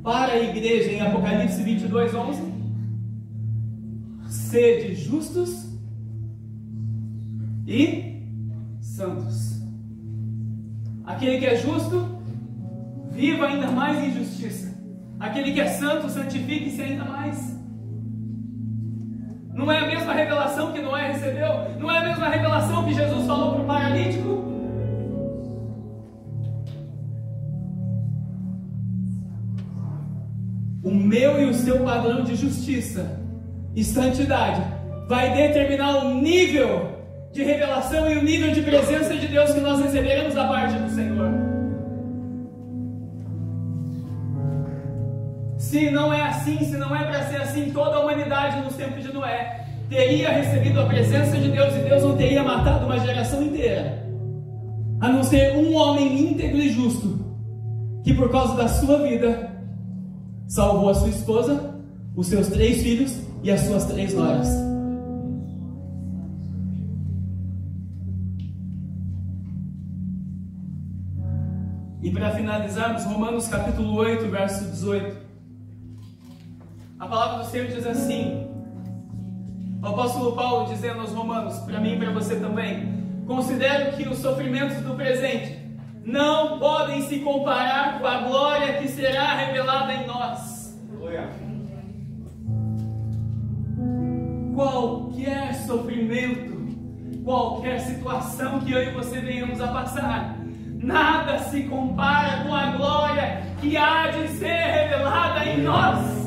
para a igreja em Apocalipse 22, 11? Sede justos e santos. Aquele que é justo, viva ainda mais em justiça. Aquele que é santo, santifique-se ainda mais. Não é a mesma revelação que Noé recebeu? Não é a mesma revelação que Jesus falou para o paralítico? O meu e o seu padrão de justiça e santidade vai determinar o nível de revelação e o nível de presença de Deus que nós receberemos da parte do Senhor. Se não é assim, se não é para ser assim, toda a humanidade nos tempos de Noé teria recebido a presença de Deus, e Deus não teria matado uma geração inteira, a não ser um homem íntegro e justo, que por causa da sua vida salvou a sua esposa, os seus 3 filhos e as suas 3 noras. E para finalizarmos, Romanos capítulo 8, verso 18. A palavra do Senhor diz assim, o apóstolo Paulo dizendo aos romanos, para mim e para você também: considero que os sofrimentos do presente não podem se comparar com a glória que será revelada em nós. Qualquer sofrimento, qualquer situação que eu e você venhamos a passar, nada se compara com a glória que há de ser revelada em nós.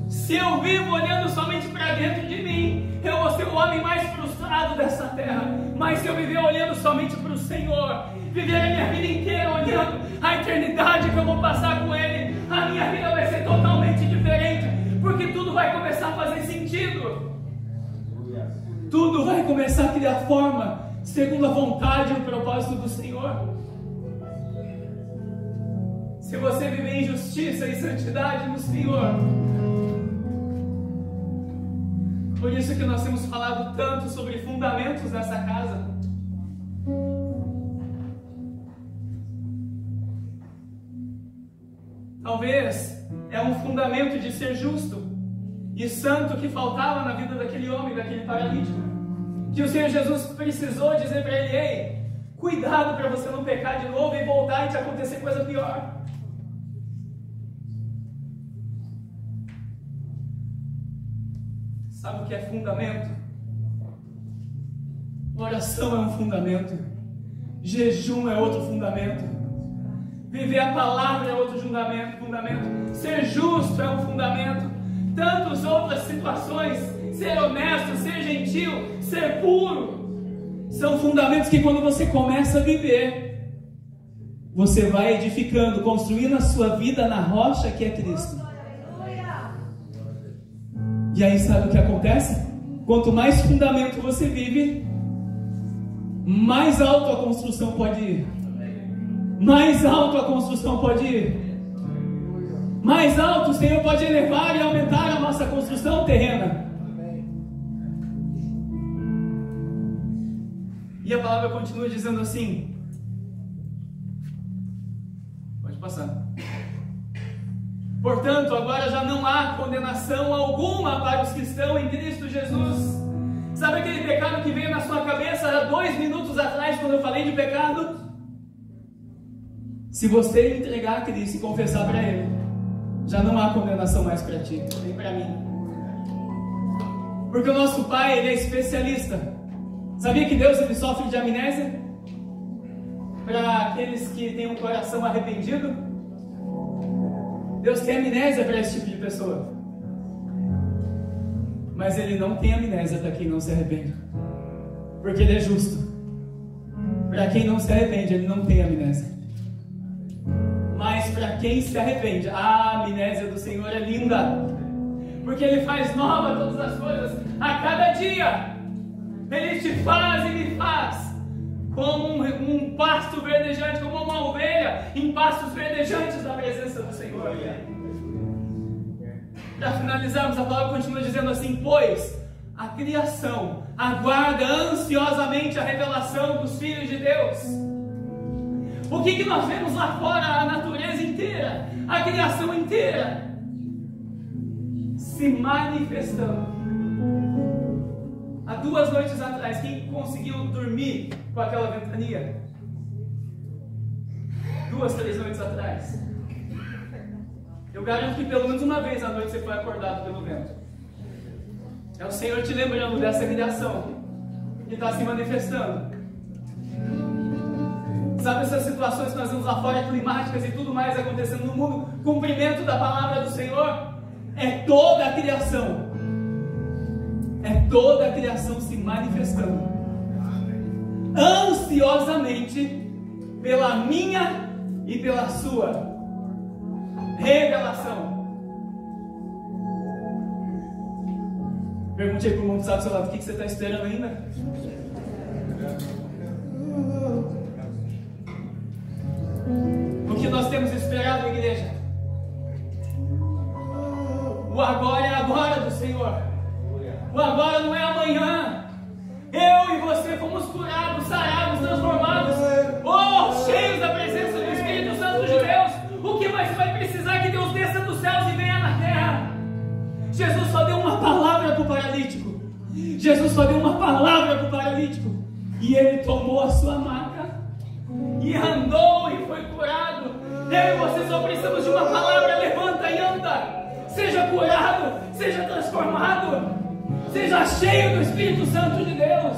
Se eu vivo olhando somente para dentro de mim, eu vou ser o homem mais frustrado dessa terra. Mas se eu viver olhando somente para o Senhor, viver a minha vida inteira olhando a eternidade que eu vou passar com Ele, a minha vida vai ser totalmente diferente, porque tudo vai começar a fazer sentido. Tudo vai começar a criar forma, segundo a vontade e o propósito do Senhor. Se você viver em justiça e santidade no Senhor, por isso que nós temos falado tanto sobre fundamentos nessa casa. Talvez é um fundamento de ser justo e santo que faltava na vida daquele homem, daquele paralítico, que o Senhor Jesus precisou dizer para ele: ei, cuidado para você não pecar de novo e voltar e te acontecer coisa pior. Sabe o que é fundamento? Oração é um fundamento, jejum é outro fundamento, viver a palavra é outro fundamento, ser justo é um fundamento, tantas outras situações, ser honesto, ser gentil, ser puro, são fundamentos que quando você começa a viver, você vai edificando, construindo a sua vida na rocha que é Cristo. E aí sabe o que acontece? Quanto mais fundamento você vive, mais alto a construção pode ir. Mais alto a construção pode ir. Mais alto o Senhor pode elevar e aumentar a nossa construção terrena. E a palavra continua dizendo assim. Pode passar. Portanto, agora já não há condenação alguma para os que estão em Cristo Jesus. Sabe aquele pecado que veio na sua cabeça há 2 minutos atrás, quando eu falei de pecado? Se você entregar a Cristo e confessar para Ele, já não há condenação mais para ti, nem para mim. Porque o nosso Pai, Ele é especialista. Sabia que Deus, Ele sofre de amnésia? Para aqueles que têm um coração arrependido? Deus tem amnésia para esse tipo de pessoa. Mas Ele não tem amnésia para quem não se arrepende. Porque Ele é justo. Para quem não se arrepende, Ele não tem amnésia. Mas para quem se arrepende, a amnésia do Senhor é linda. Porque Ele faz nova todas as coisas a cada dia. Ele te faz e me faz como um pasto verdejante, como uma ovelha em pastos verdejantes da presença do Senhor. Para finalizarmos, a palavra continua dizendo assim: pois a criação aguarda ansiosamente a revelação dos filhos de Deus. O que nós vemos lá fora? A natureza inteira, a criação inteira se manifestando. Há 2 noites atrás, quem conseguiu dormir com aquela ventania? 2, 3 noites atrás. Eu garanto que pelo menos uma vez à noite você foi acordado pelo vento. É o Senhor te lembrando dessa criação que está se manifestando. Sabe essas situações que nós vemos lá fora, climáticas e tudo mais acontecendo no mundo? Cumprimento da palavra do Senhor? É toda a criação. É toda a criação se manifestando ansiosamente pela minha e pela sua revelação. Pergunte aí para o mundo que está do seu lado: o que você está esperando ainda? O que nós temos esperado, igreja? O agora é agora do Senhor. O agora não é amanhã. Eu e você fomos curados, sarados, transformados, cheios da presença do Espírito Santo de Deus. O que mais vai precisar que Deus desça dos céus e venha na terra? Jesus só deu uma palavra para o paralítico. Jesus só deu uma palavra para o paralítico. E ele tomou a sua maca e andou e foi curado. Eu e você só precisamos de uma palavra. Levanta e anda. Seja curado, seja transformado, seja cheio do Espírito Santo de Deus.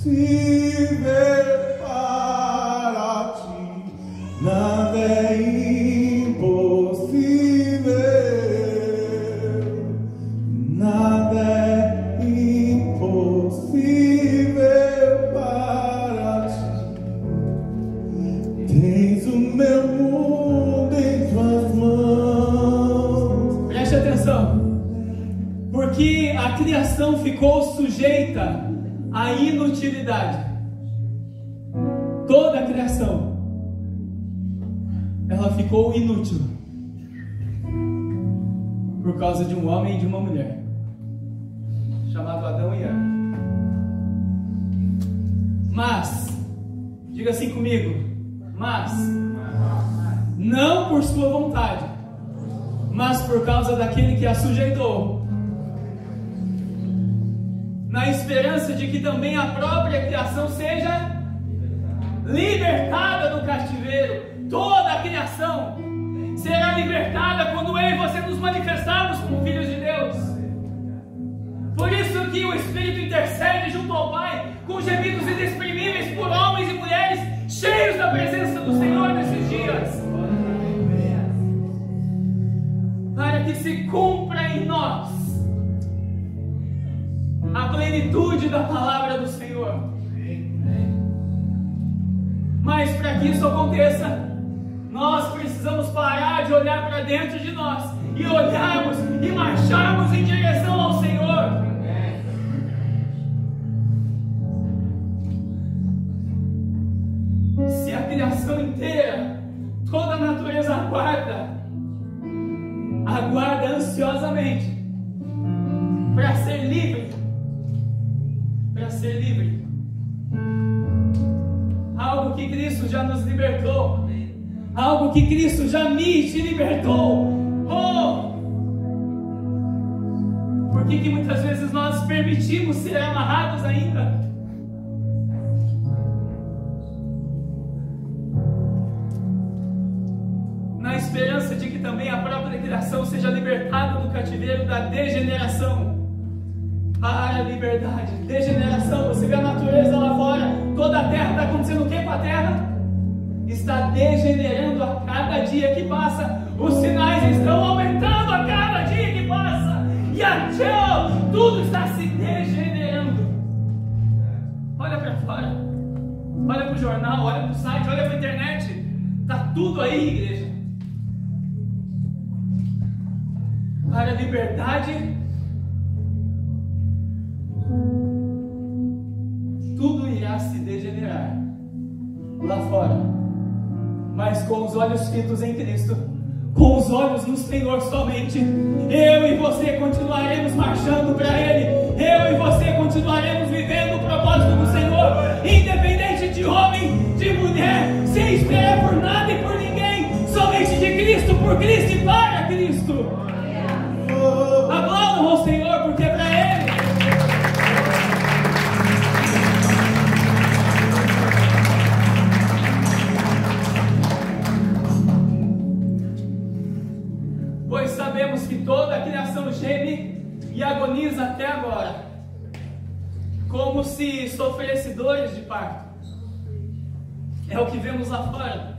Impossível para ti, nada é impossível, nada é impossível para ti. Tens o meu mundo em tuas mãos. Preste atenção. Porque a criação ficou sujeita à inutilidade. Toda a criação, ela ficou inútil por causa de um homem e de uma mulher, chamado Adão e Eva. Mas, diga assim comigo, mas, não por sua vontade, mas por causa daquele que a sujeitou, na esperança de que também a própria criação seja libertada do cativeiro. Toda a criação será libertada quando eu e você nos manifestarmos como filhos de Deus. Por isso que o Espírito intercede junto ao Pai com gemidos inexprimíveis por homens e mulheres cheios da presença do Senhor nesses dias, para que se cumpra em nós a plenitude da palavra do Senhor. Mas para que isso aconteça, nós precisamos parar de olhar para dentro de nós e olharmos e marcharmos em direção ao Senhor. Se a criação inteira, toda a natureza aguarda ansiosamente para ser livre, algo que Cristo já nos libertou, algo que Cristo já me te libertou. Por que muitas vezes nós permitimos ser amarrados ainda? Na esperança de que também a própria criação seja libertada do cativeiro da degeneração para a liberdade. Degeneração, você vê a natureza lá fora, toda a terra está acontecendo o que com a terra? Está degenerando a cada dia que passa. Os sinais estão aumentando a cada dia que passa, e tudo está se degenerando. Olha para fora, olha para o jornal, olha para o site, olha para a internet, está tudo aí, igreja. Para a liberdade, tudo irá se degenerar lá fora, mas com os olhos fitos em Cristo, com os olhos no Senhor somente, eu e você continuaremos marchando para Ele, eu e você continuaremos vivendo o propósito do Senhor, independente de homem, de mulher, sem esperar por nada e por ninguém, somente de Cristo, por Cristo e para Cristo. Aplaudam ao Senhor, porque é para Ele. Pois sabemos que toda a criação geme e agoniza até agora, como se sofresse dores de parto. É o que vemos lá fora.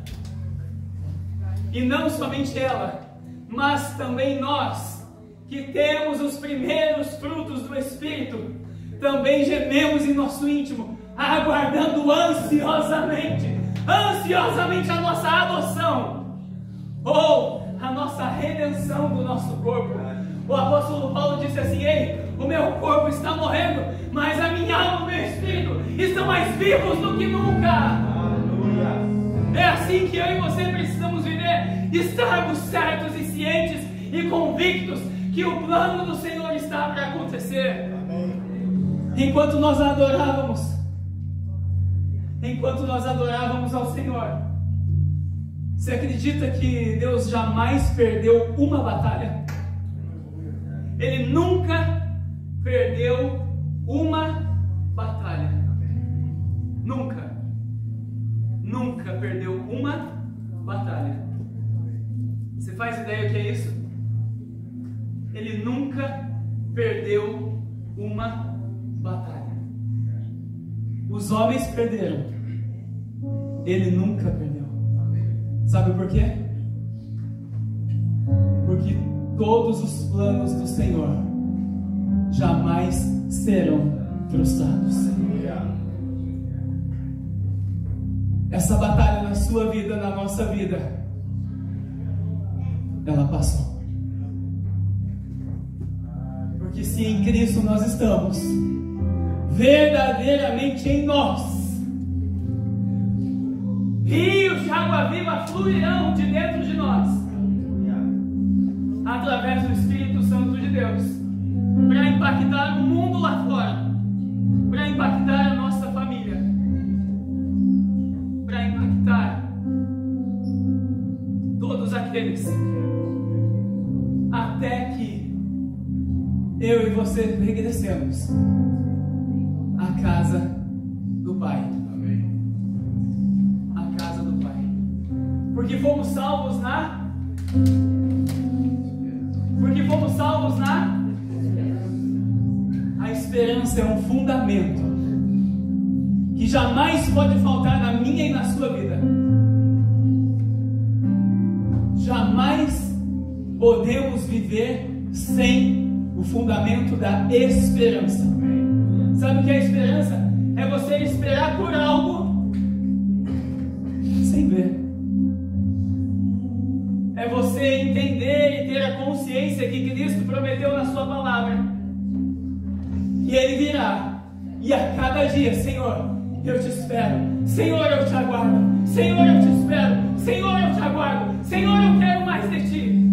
E não somente ela, mas também nós, que temos os primeiros frutos do Espírito, também gememos em nosso íntimo, aguardando ansiosamente a nossa adoção, ou a nossa redenção do nosso corpo. O apóstolo Paulo disse assim: ei, o meu corpo está morrendo, mas a minha alma e o meu espírito estão mais vivos do que nunca. É assim que eu e você precisamos viver, estarmos certos e cientes e convictos que o plano do Senhor está para acontecer. Enquanto nós adorávamos ao Senhor, você acredita que Deus jamais perdeu uma batalha? Ele nunca perdeu uma batalha. Nunca perdeu uma batalha. Você faz ideia do que é isso? Ele nunca perdeu uma batalha. Os homens perderam, ele nunca perdeu. Sabe por quê? Porque todos os planos do Senhor jamais serão frustrados. Essa batalha na sua vida, na nossa vida, ela passou. Porque se em Cristo nós estamos, verdadeiramente em nós, rios de água viva fluirão de dentro de nós, através do Espírito Santo de Deus, para impactar o mundo lá fora, para impactar a nossa família, todos aqueles, até que eu e você regressemos à casa do Pai. A casa do Pai. Porque fomos salvos na A esperança é um fundamento que jamais pode faltar na minha e na sua vida. Jamais podemos viver sem o fundamento da esperança. Sabe o que é esperança? É você esperar por algo sem ver. É você entender e ter a consciência que Cristo prometeu na sua palavra. E Ele virá. E a cada dia, Senhor, eu te espero. Senhor, eu te aguardo. Senhor, eu te espero. Senhor, eu te aguardo. Senhor, eu quero mais de ti.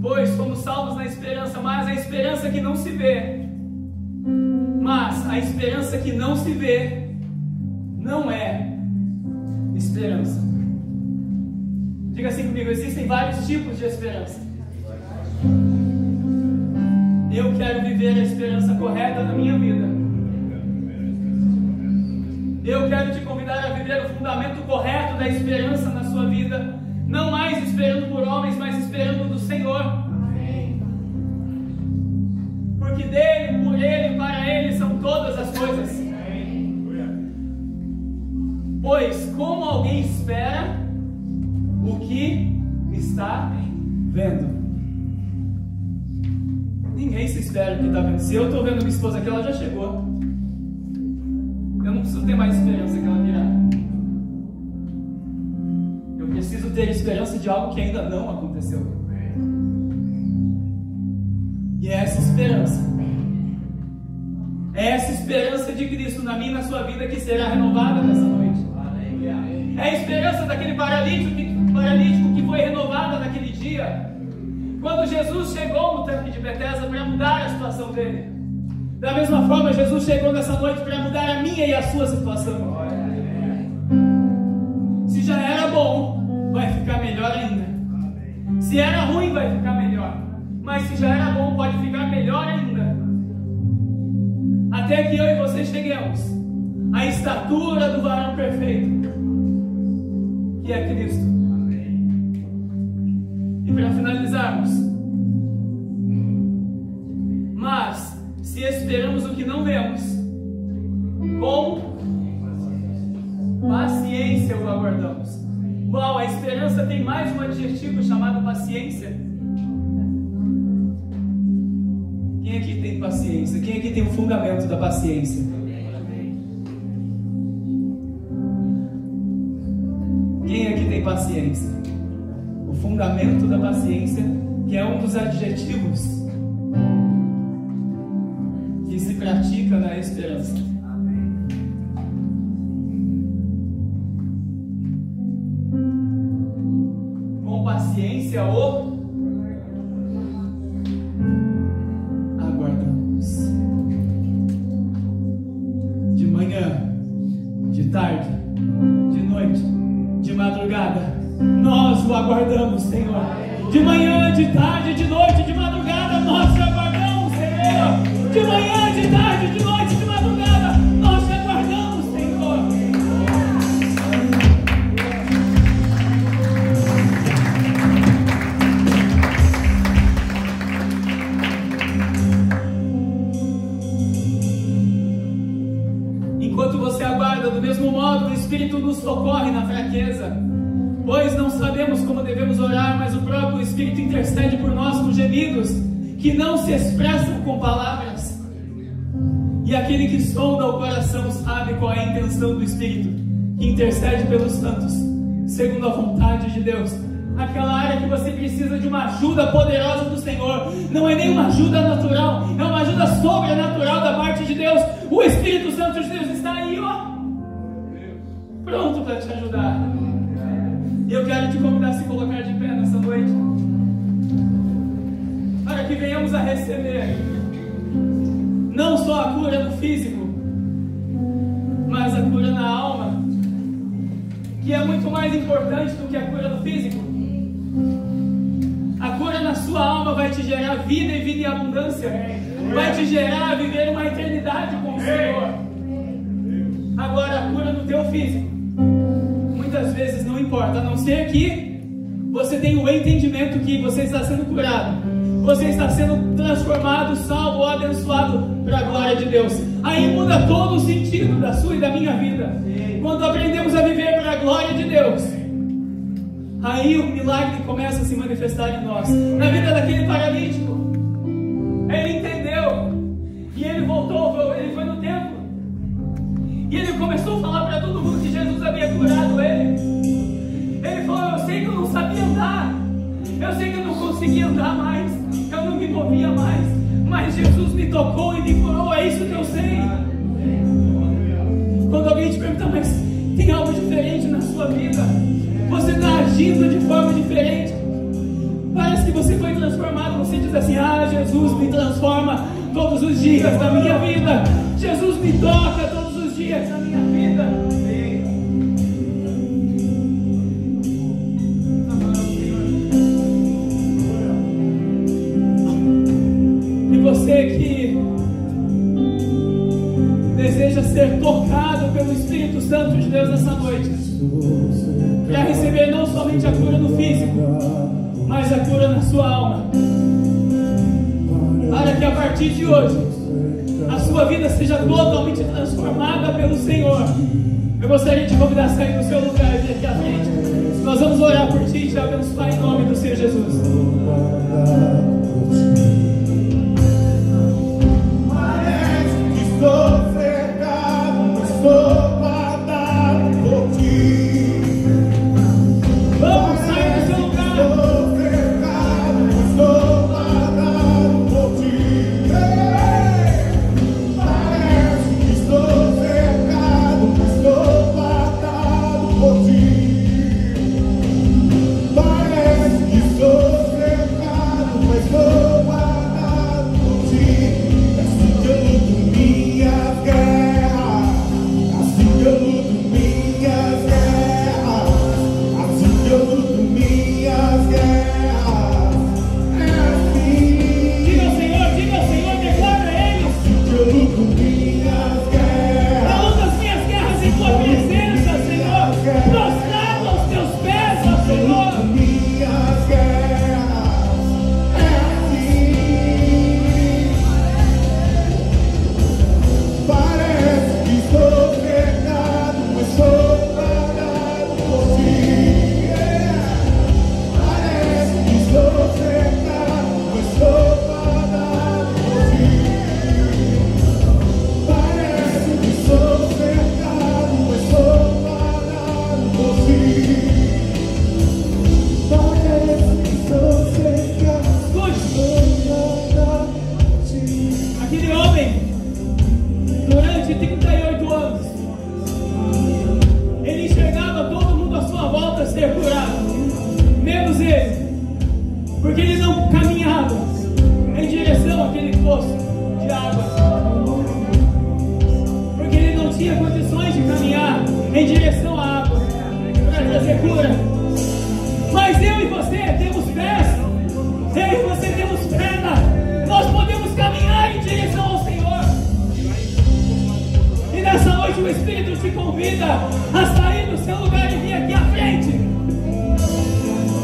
Pois fomos salvos na esperança, mas a esperança que não se vê. Mas a esperança que não se vê não é esperança. Diga assim comigo: existem vários tipos de esperança. Eu quero viver a esperança correta na minha vida. Eu quero te convidar a viver o fundamento correto da esperança na sua vida. Não mais esperando por homens, mas esperando do Senhor. Porque dele, por ele, para ele são todas as coisas. Pois como alguém espera o que está vendo? Ninguém se espera o que está vendo. Se eu estou vendo minha esposa aqui, ela já chegou. Eu não preciso ter mais esperança que ela virá. Eu preciso ter esperança de algo que ainda não aconteceu. E é essa esperança de Cristo na minha e na sua vida que será renovada nessa noite. É a esperança daquele paralítico que foi renovada naquele dia, quando Jesus chegou no tanque de Betesda para mudar a situação dele. Da mesma forma, Jesus chegou nessa noite para mudar a minha e a sua situação. Se já era bom, vai ficar melhor ainda. Se era ruim, vai ficar melhor. Mas se já era bom, pode ficar melhor ainda. Até que eu e você cheguemos à estatura do varão perfeito, que é Cristo. E para finalizarmos, mas se esperamos o que não vemos, com paciência o aguardamos. Uau, a esperança tem mais um adjetivo chamado paciência. Quem aqui tem paciência? Quem aqui tem o fundamento da paciência? Quem aqui tem paciência? O fundamento da paciência, que é um dos adjetivos que se pratica na esperança. Com paciência o aguardamos. De manhã, de tarde, de noite, de madrugada, nós o aguardamos, Senhor. De manhã, de tarde, de noite, de madrugada, nós te aguardamos, Senhor. De manhã, de tarde, de noite, de madrugada, nós te aguardamos, Senhor. Enquanto você aguarda, do mesmo modo, o Espírito nos socorre na fraqueza. Pois não sabemos como devemos orar, mas o próprio Espírito intercede por nós com gemidos que não se expressam com palavras. E aquele que sonda o coração sabe qual é a intenção do Espírito, que intercede pelos santos, segundo a vontade de Deus. Aquela área que você precisa de uma ajuda poderosa do Senhor, não é nem uma ajuda natural, é uma ajuda sobrenatural da parte de Deus. O Espírito Santo de Deus está aí, ó, pronto para te ajudar. E eu quero te convidar a se colocar de pé nessa noite, para que venhamos a receber não só a cura no físico, mas a cura na alma. que é muito mais importante do que a cura do físico. A cura na sua alma vai te gerar vida e vida em abundância. Vai te gerar viver uma eternidade com o Senhor. Agora, a cura no teu físico, muitas vezes não importa, a não ser que você tenha o entendimento que você está sendo curado, você está sendo transformado, salvo ou abençoado para a glória de Deus. Aí muda todo o sentido da sua e da minha vida. Quando aprendemos a viver para a glória de Deus, aí o milagre começa a se manifestar em nós. Na vida daquele paralítico, ele entendeu, e ele voltou, ele foi no templo, e ele começou a falar para todo mundo que Jesus havia curado ele. Ele falou: eu sei que eu não sabia andar, eu sei que eu não conseguia andar mais, eu não me movia mais, mas Jesus me tocou e me curou, é isso que eu sei. Quando alguém te pergunta: mas tem algo diferente na sua vida? Você está agindo de forma diferente? Parece que você foi transformado. Você diz assim: ah, Jesus me transforma todos os dias da minha vida. Jesus me toca todos os dias da minha vida. E você que deseja ser tocado pelo Espírito Santo de Deus nessa noite, para receber não somente a cura no físico, mas a cura na sua alma, para que a partir de hoje a sua vida seja totalmente transformada pelo Senhor. Eu gostaria de te convidar a sair do seu lugar e vir aqui à frente. Nós vamos orar por ti e te abençoar em nome do Senhor Jesus. Parece que estou cercado, mas estou guardado por ti. Vamos sair do seu lugar. Estou cercado, mas estou guardado por ti. Parece que estou cercado, mas estou guardado por ti. Parece que estou cercado, mas estou guardado por ti. Assim que eu luto minhas guerras, assim que eu luto minhas guerras, assim que eu luto minhas guerras, é assim. Diga ao Senhor, declara a Ele. Assim que eu luto minhas guerras. Eu luto as minhas guerras em tua presença, Senhor. Prostrado aos teus pés, ó Senhor. Minhas guerras, é assim. Parece que estou cercado, mas estou guardado por ti. Parece que estou cercado, mas estou guardado por ti. Parece que estou cercado, mas estou guardado por ti. Parece que estou cercado, Escute, aquele homem, durante 38 anos, ele enxergava todo mundo à sua volta ser curado, menos ele, porque ele não caminhava em direção àquele poço de água, porque ele não tinha condições de caminhar em direção à água para trazer cura. Mas eu e você temos pés, eu e você temos perna, nós podemos caminhar em direção ao Senhor. E nessa noite o Espírito te convida a sair do seu lugar e vir aqui à frente,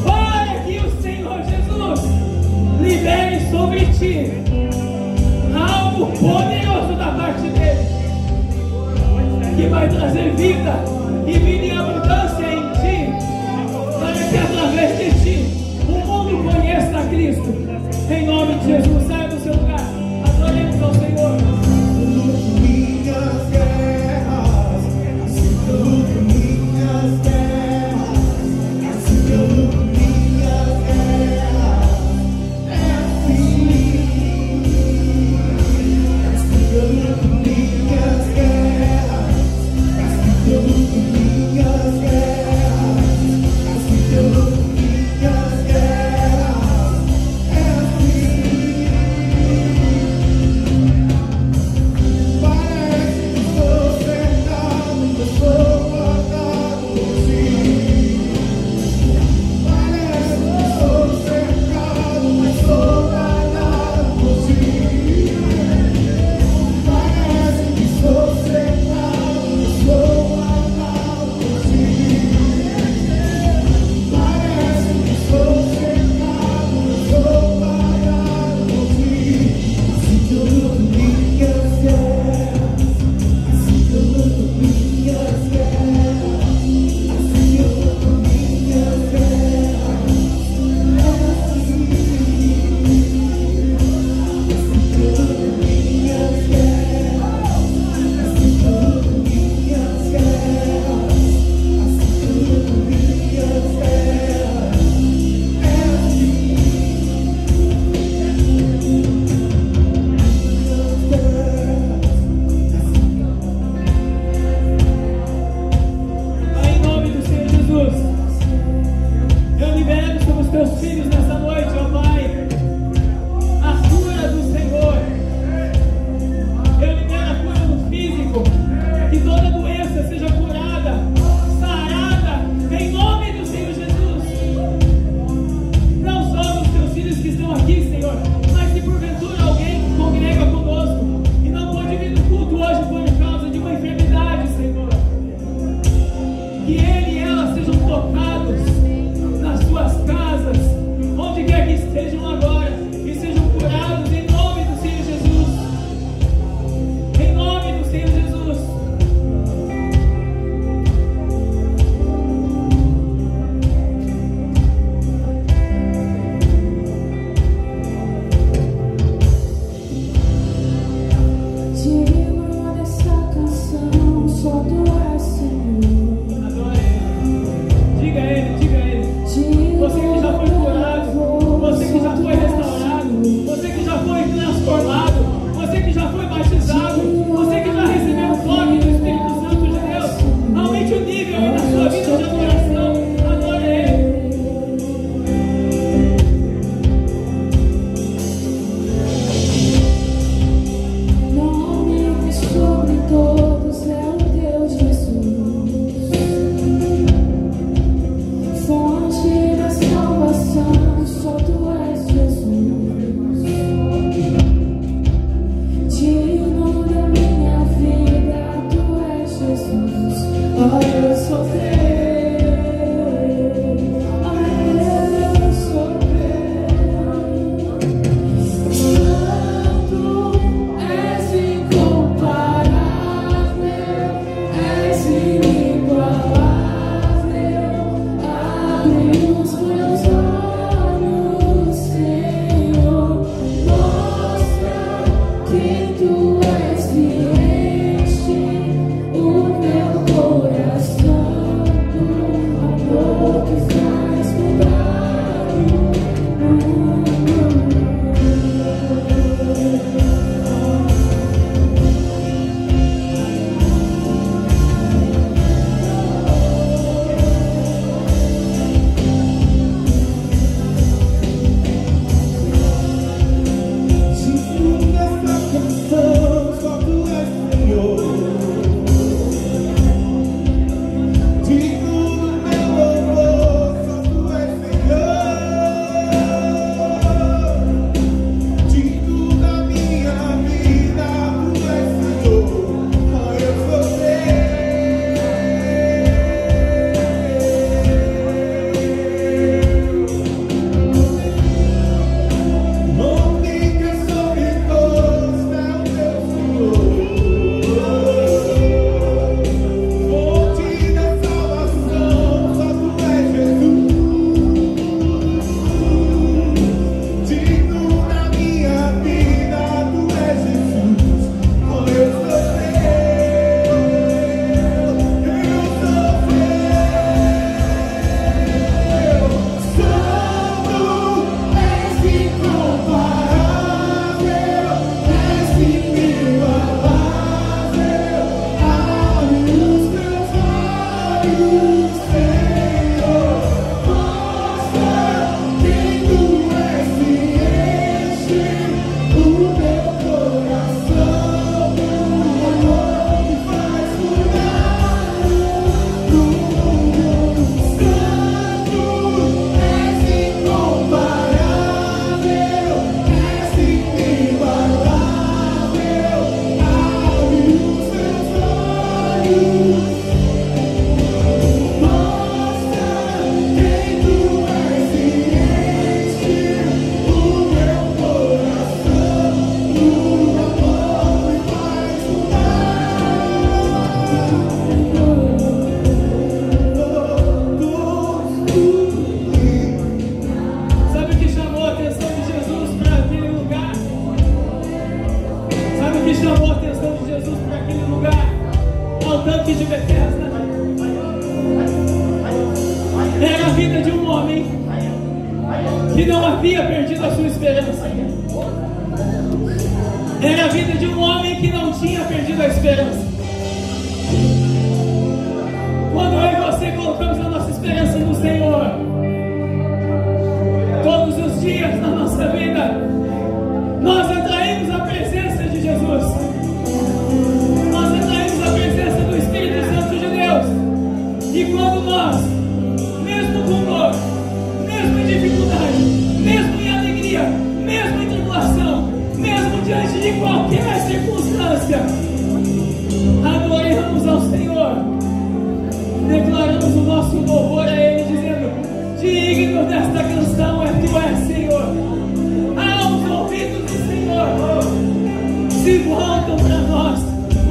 para que o Senhor Jesus libere sobre ti algo poderoso da parte dele, que vai trazer vida e vida em abundância em ti, para que através de ti o mundo conheça a Cristo. Em nome de Jesus, saia do seu lugar, adoremos ao Senhor. minhas guerras, assim que eu luto minhas guerras, assim que eu luto minhas guerras, é assim. Assim que eu luto minhas guerras, assim que eu luto minhas guerras, assim que eu luto minhas guerras, é assim. Parece que estou cercado, mas estou guardado por ti. tocados nas suas casas, onde quer que estejam agora, e sejam curados em nome do Senhor Jesus. Em nome do Senhor Jesus. Que não havia perdido a sua esperança. Era a vida de um homem que não tinha perdido a esperança. Quando eu e você colocamos a nossa esperança no Senhor, todos os dias na nossa vida, nós atraímos a presença de Jesus. Nós atraímos a presença do Espírito Santo de Deus. E quando nós, mesmo com dor, mesmo em dificuldade, mesmo em alegria, mesmo em tribulação, mesmo diante de qualquer circunstância, adoramos ao Senhor, declaramos o nosso louvor a Ele. título desta canção é Tu és Senhor. Aos ouvidos do Senhor se voltam para nós,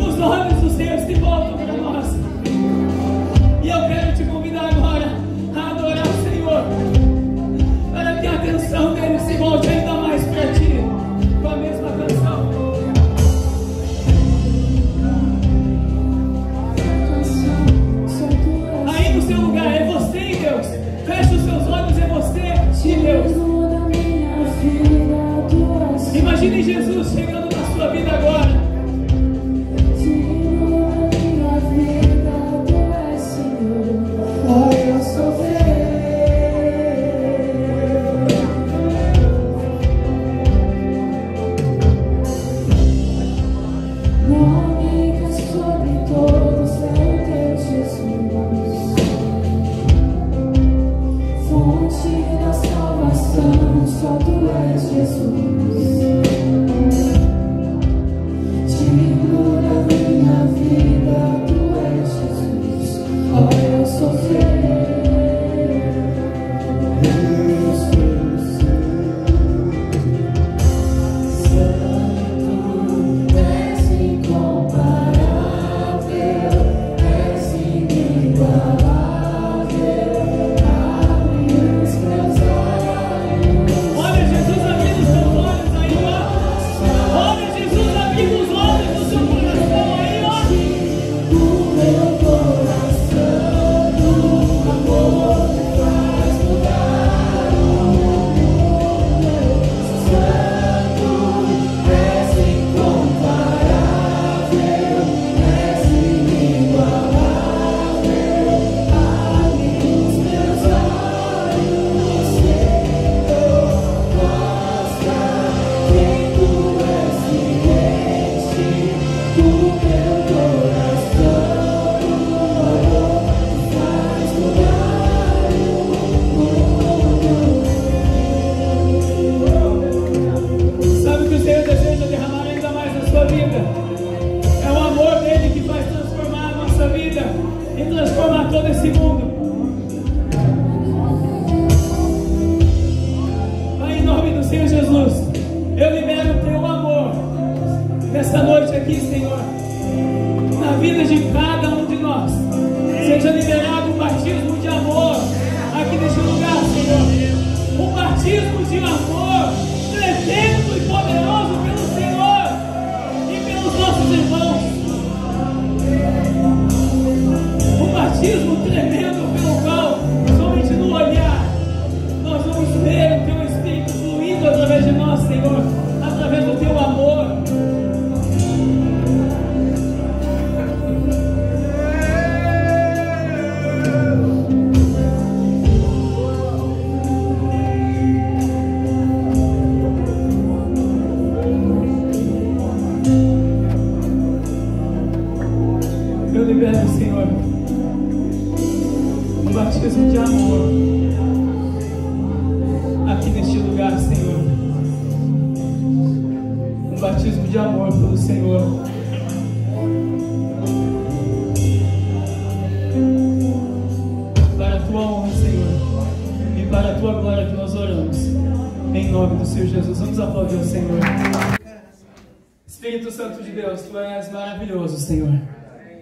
os olhos do Senhor se voltam para nós. E eu quero te convidar agora a adorar o Senhor, para que a atenção dele se volte ainda mais para ti, com a mesma canção. Aí no seu lugar, é você e Deus. Feche os seus olhos, é você e Deus. Imagine Jesus chegando na sua vida agora. Espírito Santo de Deus, Tu és maravilhoso, Senhor.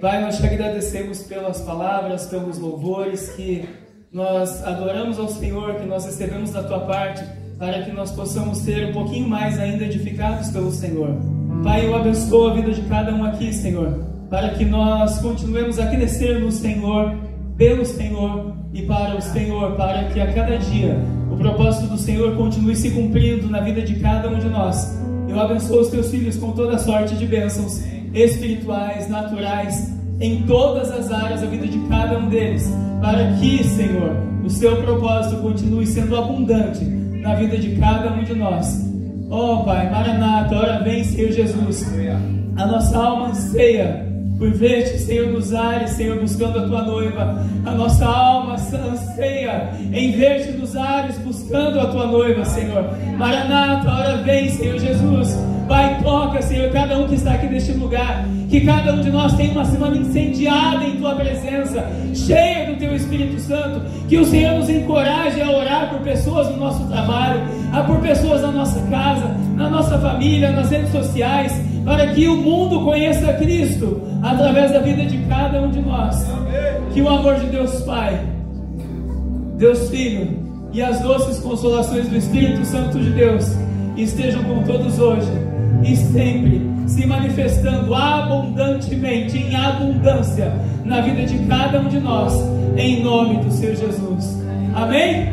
Pai, nós te agradecemos pelas palavras, pelos louvores que nós adoramos ao Senhor, que nós recebemos da Tua parte, para que nós possamos ser um pouquinho mais ainda edificados pelo Senhor. Pai, eu abençoo a vida de cada um aqui, Senhor, para que nós continuemos a crescer no Senhor, pelo Senhor e para o Senhor, para que a cada dia o propósito do Senhor continue se cumprindo na vida de cada um de nós. Eu abençoo os Teus filhos com toda sorte de bênçãos espirituais, naturais, em todas as áreas da vida de cada um deles, para que, Senhor, o Seu propósito continue sendo abundante na vida de cada um de nós. Oh Pai, Maranata, ora vem, Senhor Jesus. A nossa alma anseia por ver-te, Senhor, nos ares, Senhor, buscando a Tua noiva. A nossa alma anseia em ver-te nos ares, buscando a Tua noiva, Senhor. Maranata, ora vem, Senhor Jesus. Pai, toca, Senhor, cada um que está aqui neste lugar, que cada um de nós tenha uma semana incendiada em Tua presença, cheia do Teu Espírito Santo, que o Senhor nos encoraje a orar por pessoas no nosso trabalho, por pessoas na nossa casa, na nossa família, nas redes sociais, para que o mundo conheça Cristo através da vida de cada um de nós. Que o amor de Deus Pai, Deus Filho e as doces consolações do Espírito Santo de Deus estejam com todos hoje e sempre, se manifestando abundantemente, em abundância, na vida de cada um de nós, em nome do Senhor Jesus. Amém?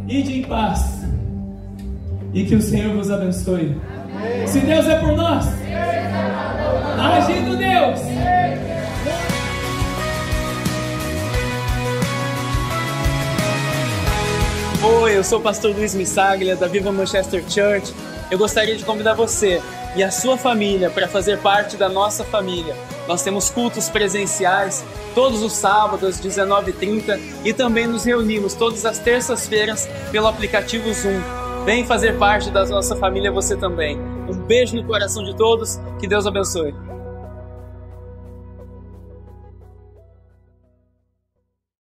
Ide em paz e que o Senhor vos abençoe. Se Deus é por nós, agindo Deus. Oi, eu sou o pastor Luiz Missaglia, da Viva Manchester Church. Eu gostaria de convidar você e a sua família para fazer parte da nossa família. Nós temos cultos presenciais todos os sábados, às 19h30, e também nos reunimos todas as terças-feiras pelo aplicativo Zoom. Vem fazer parte da nossa família você também. Um beijo no coração de todos, que Deus abençoe.